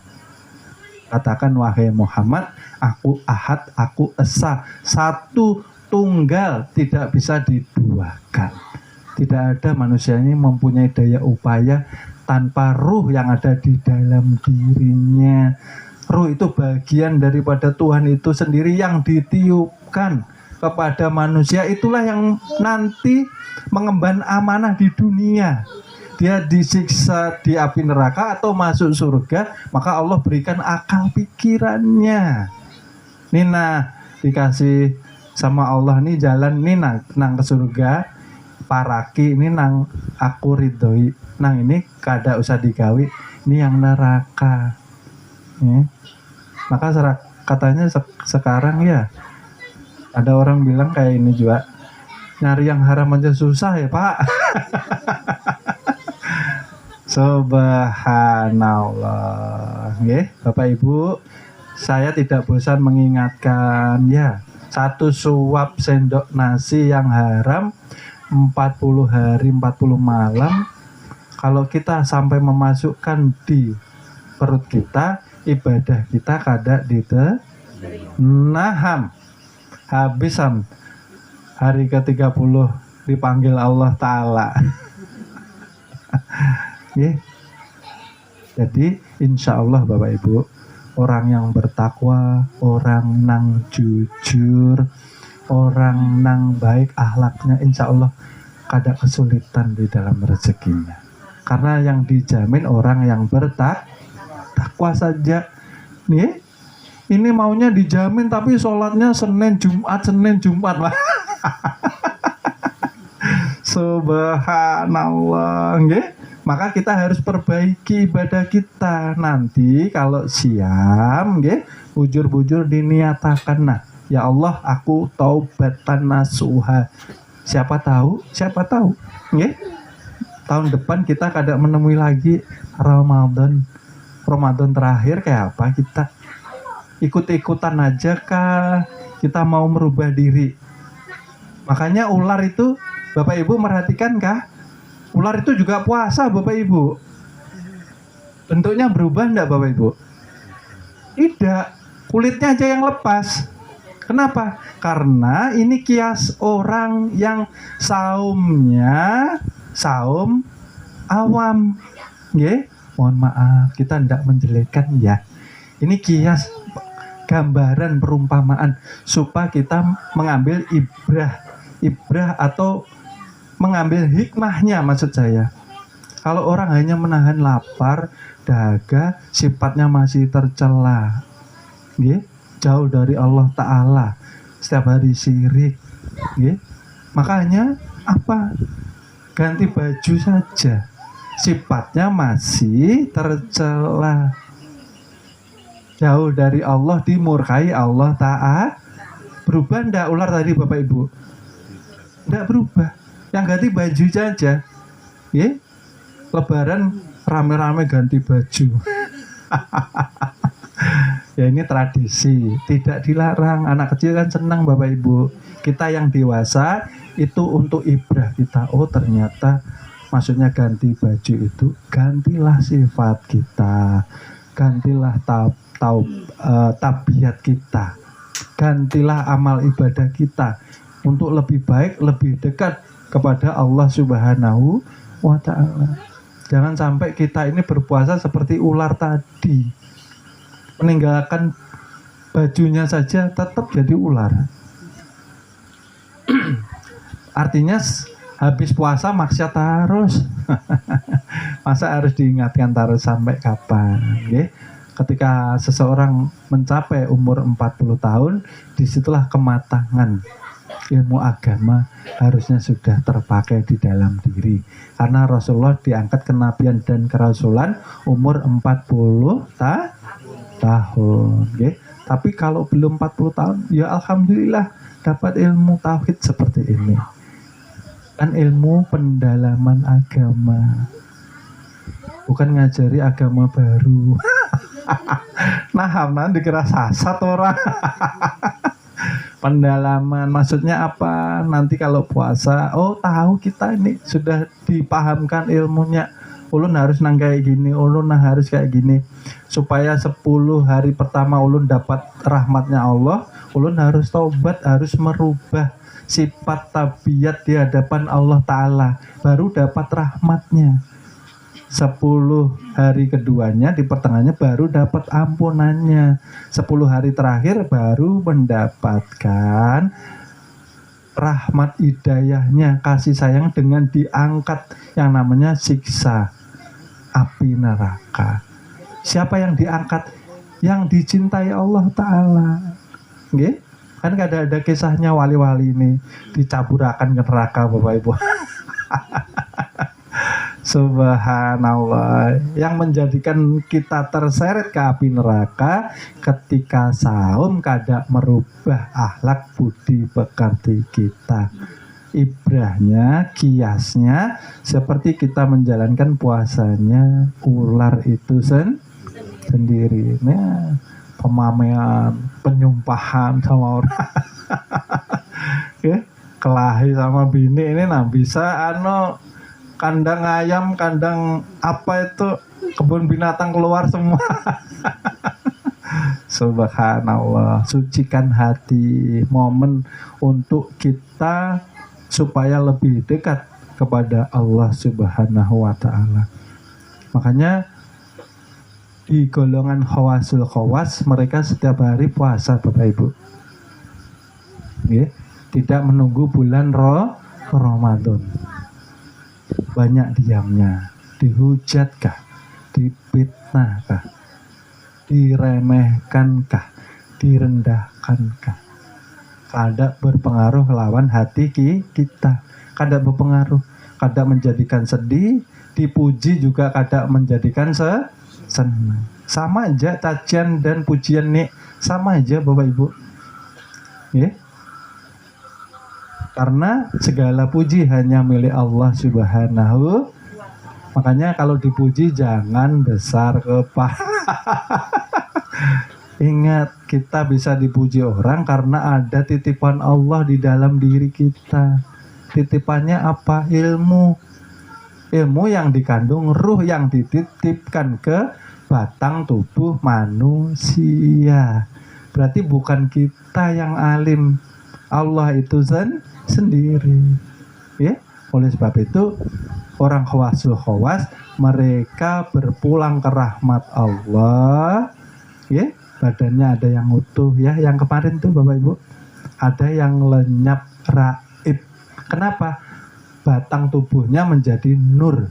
S1: Katakan wahai Muhammad, aku ahad, aku esa, satu tunggal, tidak bisa diduakan. Tidak ada manusia ini mempunyai daya upaya tanpa ruh yang ada di dalam dirinya. Ruh itu bagian daripada Tuhan itu sendiri yang ditiupkan kepada manusia. Itulah yang nanti mengemban amanah di dunia. Dia disiksa di api neraka atau masuk surga, maka Allah berikan akal pikirannya. Nina dikasih sama Allah nih jalan nih nang ke surga. Paraki ini nang aku ridhoi. Nang ini kada usah digawi. Ini yang neraka. Maka katanya sekarang ya ada orang bilang kayak ini juga, nyari yang haram aja susah ya Pak. Subhanallah. Bapak Ibu, saya tidak bosan mengingatkan ya, satu suap sendok nasi yang haram 40 hari 40 malam, kalau kita sampai memasukkan di perut kita, ibadah kita kada naham habis hari ke-30 dipanggil Allah Ta'ala. Jadi insya Allah Bapak Ibu, orang yang bertakwa, orang nang jujur, orang nang baik akhlaknya, insya Allah kada kesulitan di dalam rezekinya. Karena yang dijamin orang yang bertakwa saja. Ini maunya dijamin tapi sholatnya Senin Jumat. Subhanallah. Maka kita harus perbaiki ibadah kita. Nanti kalau siam, bujur-bujur diniatakan. Nah, ya Allah, aku taubatan nasuha. Siapa tahu? Tahun depan kita kada menemui lagi Ramadan terakhir kayak apa kita. ikut-ikutan aja kah? Kita mau merubah diri. Makanya ular itu, Bapak Ibu merhatikan kah? Ular itu juga puasa Bapak Ibu. Bentuknya berubah enggak Bapak Ibu? Tidak. Kulitnya aja yang lepas. Kenapa? Karena ini kias orang yang saumnya saum awam. Nggih, mohon maaf kita tidak menjelekkan ya. Ini kias gambaran perumpamaan supaya kita mengambil ibrah atau mengambil hikmahnya maksud saya. Kalau orang hanya menahan lapar, dahaga, sifatnya masih tercela. Nggih, jauh dari Allah Ta'ala, setiap hari syirik. Nggih. Makanya apa? Ganti baju saja. Sifatnya masih tercela. Jauh dari Allah, dimurkai Allah Ta'ala. Berubah enggak ular tadi Bapak Ibu? Enggak berubah. Yang ganti baju saja. Nggih. Lebaran rame-rame ganti baju. Ya ini tradisi, tidak dilarang. Anak kecil kan senang Bapak Ibu. Kita yang dewasa itu untuk ibrah kita. Oh ternyata maksudnya ganti baju itu gantilah sifat kita, gantilah tabiat kita, gantilah amal ibadah kita untuk lebih baik, lebih dekat kepada Allah Subhanahu wa Ta'ala. Jangan sampai kita ini berpuasa seperti ular tadi, meninggalkan bajunya saja tetap jadi ular. Artinya habis puasa maksiat terus. Masa harus diingatkan terus sampai kapan? Okay? Ketika seseorang mencapai umur 40 tahun, disitulah kematangan ilmu agama harusnya sudah terpakai di dalam diri. Karena Rasulullah diangkat kenabian dan kerasulan umur 40 tahun. Okay? Tapi kalau belum 40 tahun, ya alhamdulillah dapat ilmu tauhid seperti ini. Kan ilmu pendalaman agama. Bukan ngajari agama baru. Nah, dikira sasat orang. Pendalaman maksudnya apa? Nanti kalau puasa, oh tahu kita ini sudah dipahamkan ilmunya. Ulun harus nang kayak gini, ulun harus kayak gini. Supaya 10 hari pertama ulun dapat rahmatnya Allah, ulun harus taubat, harus merubah sifat tabiat di hadapan Allah Ta'ala. Baru dapat rahmatnya. 10 hari keduanya di pertengahannya baru dapat ampunannya. 10 hari terakhir baru mendapatkan rahmat hidayahnya, kasih sayang dengan diangkat yang namanya siksa api neraka. Siapa yang diangkat? Yang dicintai Allah Ta'ala. Nggih? Kan ada kisahnya wali-wali ini dicaburakan ke neraka Bapak Ibu. Subhanallah. Yang menjadikan kita terseret ke api neraka ketika saum kada merubah akhlak budi pekerti kita. Ibrahnya, kiasnya seperti kita menjalankan puasanya ular itu sendiri. Nah, pemamean, penyumpahan sama orang. Ya, kelahi sama bini ini bisa kandang ayam, kandang apa itu, kebun binatang keluar semua. Subhanallah. Sucikan hati, momen untuk kita supaya lebih dekat kepada Allah Subhanahu wa Ta'ala. Makanya di golongan khawasul khawas, mereka setiap hari puasa Bapak Ibu. Tidak menunggu bulan Ramadan. Banyak diamnya, dihujatkah, difitnahkah, diremehkankah, direndahkankah? Kada berpengaruh lawan hati kita, kada berpengaruh, kada menjadikan sedih, dipuji juga kada menjadikan senang. Sama aja cacian dan pujian nih, sama aja Bapak Ibu. Ya. Karena segala puji hanya milik Allah Subhanahu. Makanya kalau dipuji jangan besar kepala. Ingat, kita bisa dipuji orang karena ada titipan Allah di dalam diri kita. Titipannya apa? Ilmu. Ilmu yang dikandung ruh yang dititipkan ke batang tubuh manusia. Berarti bukan kita yang alim, Allah itu sendiri. Ya, oleh sebab itu orang khawasul khawas mereka berpulang ke rahmat Allah. Ya, badannya ada yang utuh ya, yang kemarin tuh Bapak Ibu, ada yang lenyap raib. Kenapa? Batang tubuhnya menjadi nur,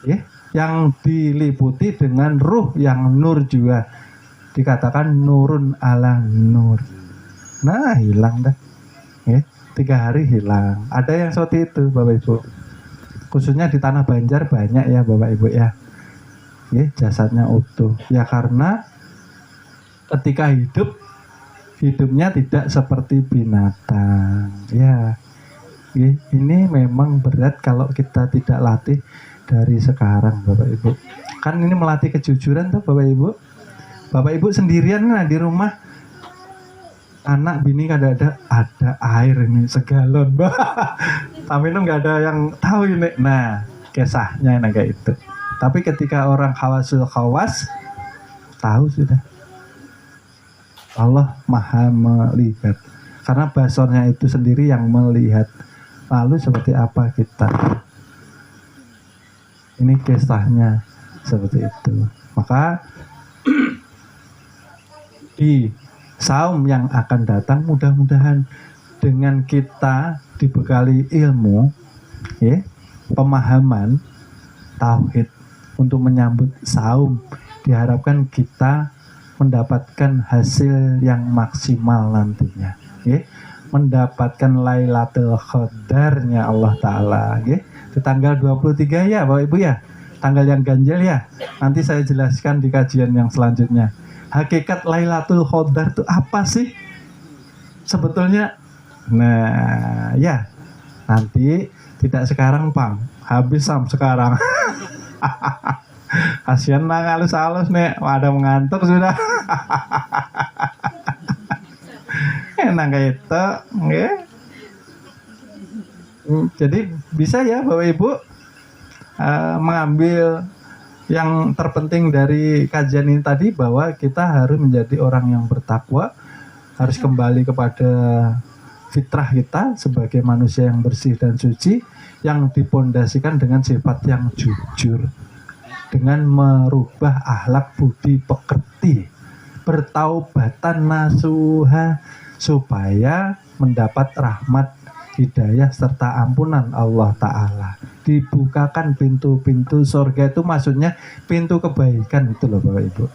S1: ya, yang diliputi dengan ruh yang nur juga, dikatakan nurun ala nur. Nah, hilang dah, ya, 3 hari hilang. Ada yang seperti itu Bapak Ibu, khususnya di tanah Banjar banyak ya Bapak Ibu ya, jasadnya utuh ya, karena ketika hidupnya tidak seperti binatang ya. Ini memang berat kalau kita tidak latih dari sekarang Bapak Ibu. Kan ini melatih kejujuran tuh Bapak Ibu. Bapak Ibu sendirian nah di rumah, anak bini kadang ada air ini segalon tapi itu nggak ada yang tahu ini. Nah, kisahnya kayak itu. Tapi ketika orang khawasul khawas tahu sudah, Allah maha melihat, karena basornya itu sendiri yang melihat. Lalu seperti apa kita? Ini kisahnya seperti itu. Maka di saum yang akan datang mudah-mudahan dengan kita dibekali ilmu, ya, pemahaman tauhid untuk menyambut saum, diharapkan kita mendapatkan hasil yang maksimal nantinya, ya. Mendapatkan Lailatul Qadarnya Allah Ta'ala, ya. Di tanggal 23 ya Bapak Ibu ya, tanggal yang ganjil ya. Nanti saya jelaskan di kajian yang selanjutnya. Hakikat Lailatul Qadar itu apa sih sebetulnya? Nah ya, nanti tidak sekarang Pang, habis sekarang. Kasian nang halus-halus nih, ada mengantuk sudah. Enak kayak itu, ya. Jadi bisa ya Bapak Ibu mengambil yang terpenting dari kajian ini tadi, bahwa kita harus menjadi orang yang bertakwa, harus kembali kepada fitrah kita sebagai manusia yang bersih dan suci, yang dipondasikan dengan sifat yang jujur, dengan merubah akhlak budi pekerti, bertaubatan nasuha, supaya mendapat rahmat, hidayah serta ampunan Allah Ta'ala. Dibukakan pintu-pintu surga, itu maksudnya pintu kebaikan itu loh Bapak Ibu.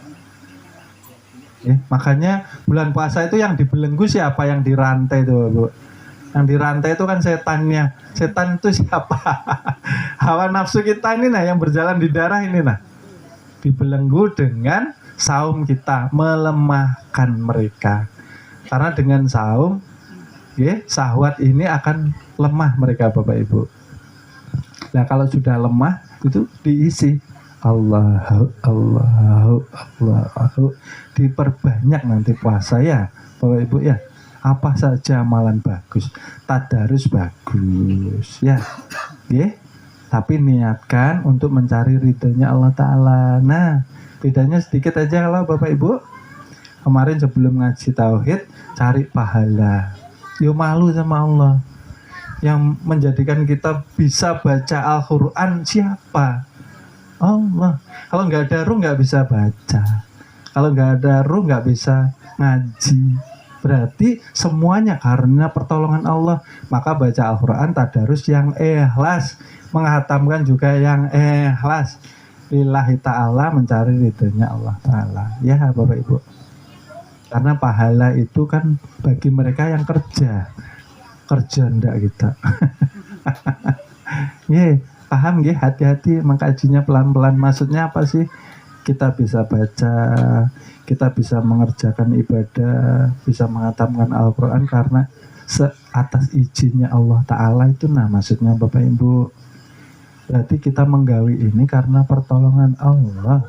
S1: Ya, makanya bulan puasa itu yang dibelenggu siapa? Yang dirantai itu Bapak. Yang dirantai itu kan setannya. Setan itu siapa? Hawa nafsu kita ini nah, yang berjalan di darah ini nah, dibelenggu dengan saum kita, melemahkan mereka. Karena dengan saum, ya, syahwat ini akan lemah mereka Bapak Ibu. Nah kalau sudah lemah itu diisi Allahu diperbanyak nanti puasa ya Bapak Ibu ya. Apa saja amalan bagus, tadarus bagus ya, ya. Tapi niatkan untuk mencari ridhonya Allah Ta'ala. Nah bedanya sedikit aja kalau Bapak Ibu kemarin sebelum ngaji tauhid cari pahala, yo malu sama Allah. Yang menjadikan kita bisa baca Al-Quran siapa? Allah. Kalau nggak ada ruh nggak bisa baca. Kalau nggak ada ruh nggak bisa ngaji. Berarti semuanya karena pertolongan Allah. Maka baca Al-Quran tadarus yang ikhlas, menghatamkan juga yang ikhlas. Lillahi ta'ala, mencari ridhonya Allah Ta'ala. Ya Bapak Ibu. Karena pahala itu kan bagi mereka yang kerja ndak kita. Ye, paham ya, hati-hati mengkajinya pelan-pelan. Maksudnya apa sih? Kita bisa baca, kita bisa mengerjakan ibadah, bisa menghatamkan Al-Quran karena atas izinnya Allah Ta'ala itu. Nah maksudnya Bapak Ibu, berarti kita menggawi ini karena pertolongan Allah.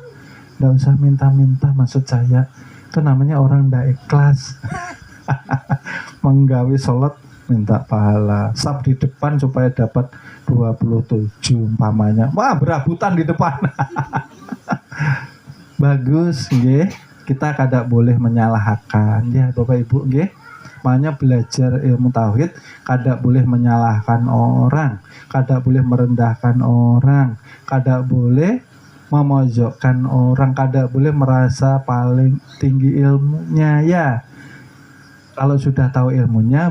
S1: Nggak usah minta-minta, maksud saya Itu namanya orang ndak ikhlas. Menggawe sholat minta pahala, sab di depan supaya dapat 27 umpamanya. Wah, berabutan di depan. Bagus nggih. Kita kada boleh menyalahkan ya Bapak Ibu nggih. Makanya belajar ilmu tauhid kada boleh menyalahkan orang, kada boleh merendahkan orang, kada boleh memojokkan orang, kada boleh merasa paling tinggi ilmunya ya. Kalau sudah tahu ilmunya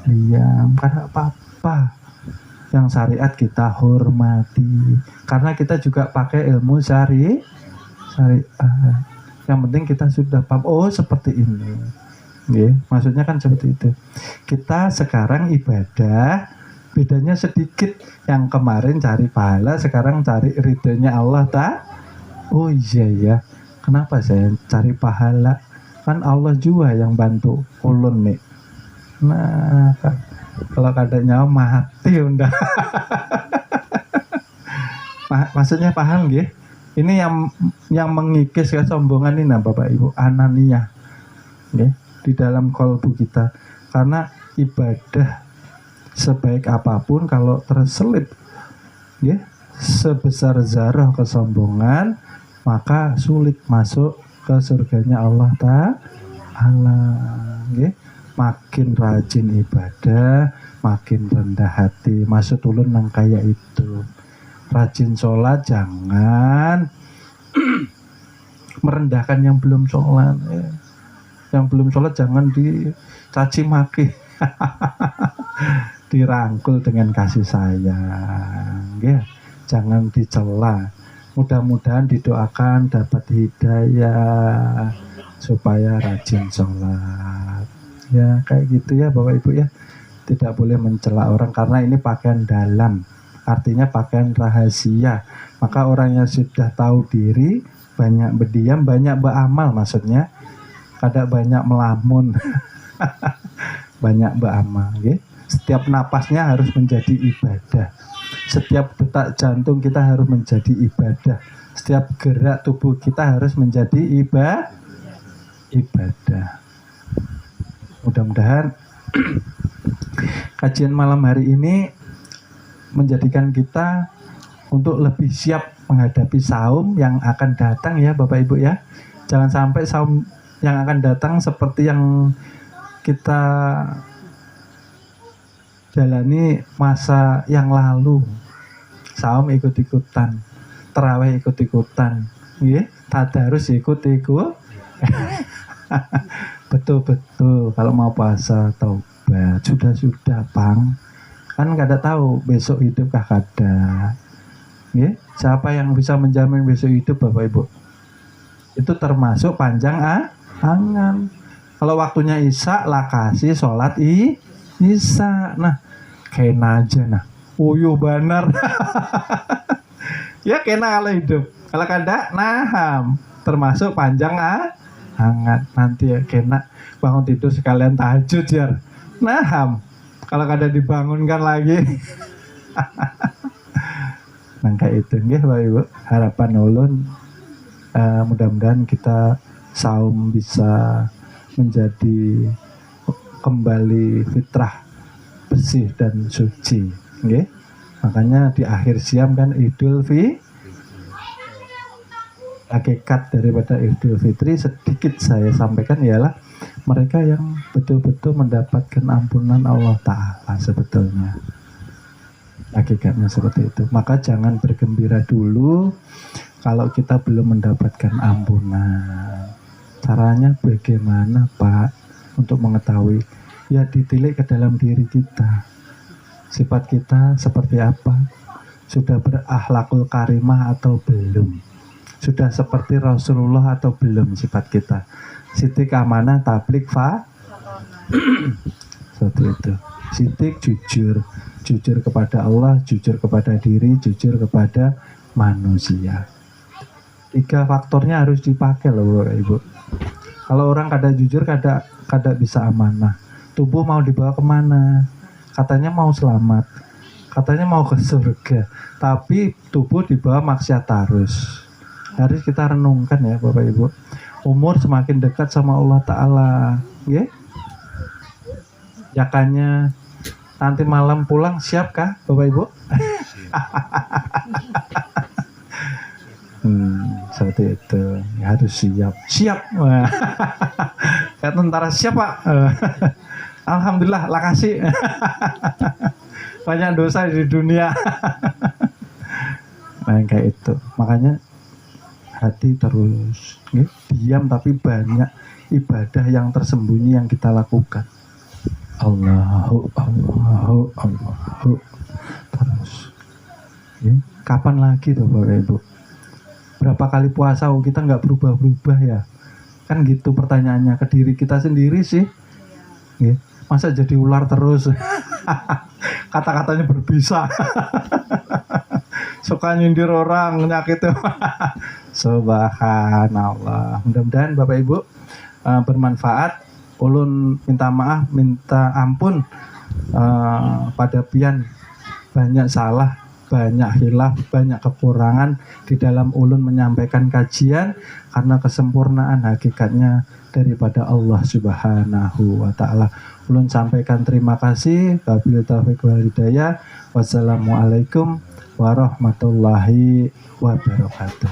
S1: diam, kada apa-apa. Yang syariat kita hormati, karena kita juga pakai ilmu syariat. Yang penting kita sudah paham, oh seperti ini. Maksudnya kan seperti itu. Kita sekarang ibadah, bedanya sedikit. Yang kemarin cari pahala, sekarang cari ridhonya Allah tak? Oh iya ya, kenapa saya cari pahala? Kan Allah juga yang bantu ulun nih. Nah, kalau kada nyawa mati udah. Maksudnya paham nggih? Ini yang mengikis kesombongan ini nah Bapak Ibu, ananiyah. Nggih, di dalam kalbu kita. Karena ibadah sebaik apapun kalau terselip nggih, sebesar zarah kesombongan, maka sulit masuk ke surganya Allah Ta'ala. Nggih. Makin rajin ibadah, makin rendah hati. Maksud ulun nang kaya itu. Rajin sholat, jangan merendahkan yang belum sholat. Yang belum sholat jangan dicaci maki. Dirangkul dengan kasih sayang. Ya, jangan dicela. Mudah-mudahan didoakan dapat hidayah supaya rajin sholat. Ya kayak gitu ya Bapak Ibu ya. Tidak boleh mencela orang karena ini pakaian dalam. Artinya pakaian rahasia. Maka orang yang sudah tahu diri, banyak berdiam, banyak beramal maksudnya. Kadang banyak melamun. Banyak beramal ya. Setiap napasnya harus menjadi ibadah. Setiap detak jantung kita harus menjadi ibadah. Setiap gerak tubuh kita harus menjadi ibadah. Mudah-mudahan kajian malam hari ini menjadikan kita untuk lebih siap menghadapi saum yang akan datang ya Bapak Ibu ya. Jangan sampai saum yang akan datang seperti yang kita jalani masa yang lalu. Saum ikut-ikutan, tarawih ikut-ikutan, nggih, tadarus ikut-ikut. Betul-betul kalau mau puasa taubat sudah Bang. Kan kada tahu besok hidup kah kada. Nggih, siapa yang bisa menjamin besok hidup Bapak Ibu? Itu termasuk panjang angan. Kalau waktunya Isya lah kasih sholat Isya. Nah, kena aja nah. Uyuh banar. Ya kena kalau hidup. Kalau kada naham. Termasuk panjang hangat. Nanti ya kena bangun tidur sekalian tahajud ya. Naham. Kalau kada dibangunkan lagi. Nah kayak itu nggih Bapak Ibu. Harapan ulun mudah-mudahan kita saum bisa menjadi kembali fitrah bersih dan suci, nggih. Makanya di akhir siam kan Idul Fitri. Hakikat daripada Idul Fitri sedikit saya sampaikan ialah mereka yang betul-betul mendapatkan ampunan Allah Ta'ala sebetulnya. Hakikatnya seperti itu. Maka jangan bergembira dulu kalau kita belum mendapatkan ampunan. Caranya bagaimana Pak untuk mengetahui? Ya ditilik ke dalam diri kita. Sifat kita seperti apa? Sudah berakhlakul karimah atau belum? Sudah seperti Rasulullah atau belum sifat kita? Sitik amanah tablik seperti itu. Sitik jujur kepada Allah, jujur kepada diri, jujur kepada manusia. 3 faktornya harus dipakai loh Bapak Ibu. Kalau orang kada jujur, kada bisa amanah. Tubuh mau dibawa kemana? Katanya mau selamat, katanya mau ke surga, tapi tubuh dibawa maksiat terus. Harus kita renungkan ya Bapak Ibu. umur semakin dekat sama Allah Ta'ala, ya. Jakanya nanti malam pulang siapkah Bapak Ibu? Seperti itu, ya, harus siap. Kayak tentara siap Pak. Alhamdulillah, lakasi. Banyak dosa di dunia. Nah, kayak itu. Makanya hati terus diam, tapi banyak ibadah yang tersembunyi yang kita lakukan. Allahu terus. Ya. Kapan lagi tuh Bapak Ibu? Berapa kali puasa kita nggak berubah-berubah ya? Kan gitu pertanyaannya ke diri kita sendiri sih. Ya. Masa jadi ular terus? Kata-katanya berbisa. Suka nyindir orang, nyakitin. Subhanallah. Mudah-mudahan Bapak Ibu bermanfaat. Ulun minta maaf, minta ampun pada pian banyak salah, banyak hilaf, banyak kekurangan di dalam ulun menyampaikan kajian, karena kesempurnaan hakikatnya daripada Allah Subhanahu wa Ta'ala. Ulun sampaikan terima kasih. Wabillahi taufiq wal hidayah. Wassalamualaikum warahmatullahi wabarakatuh.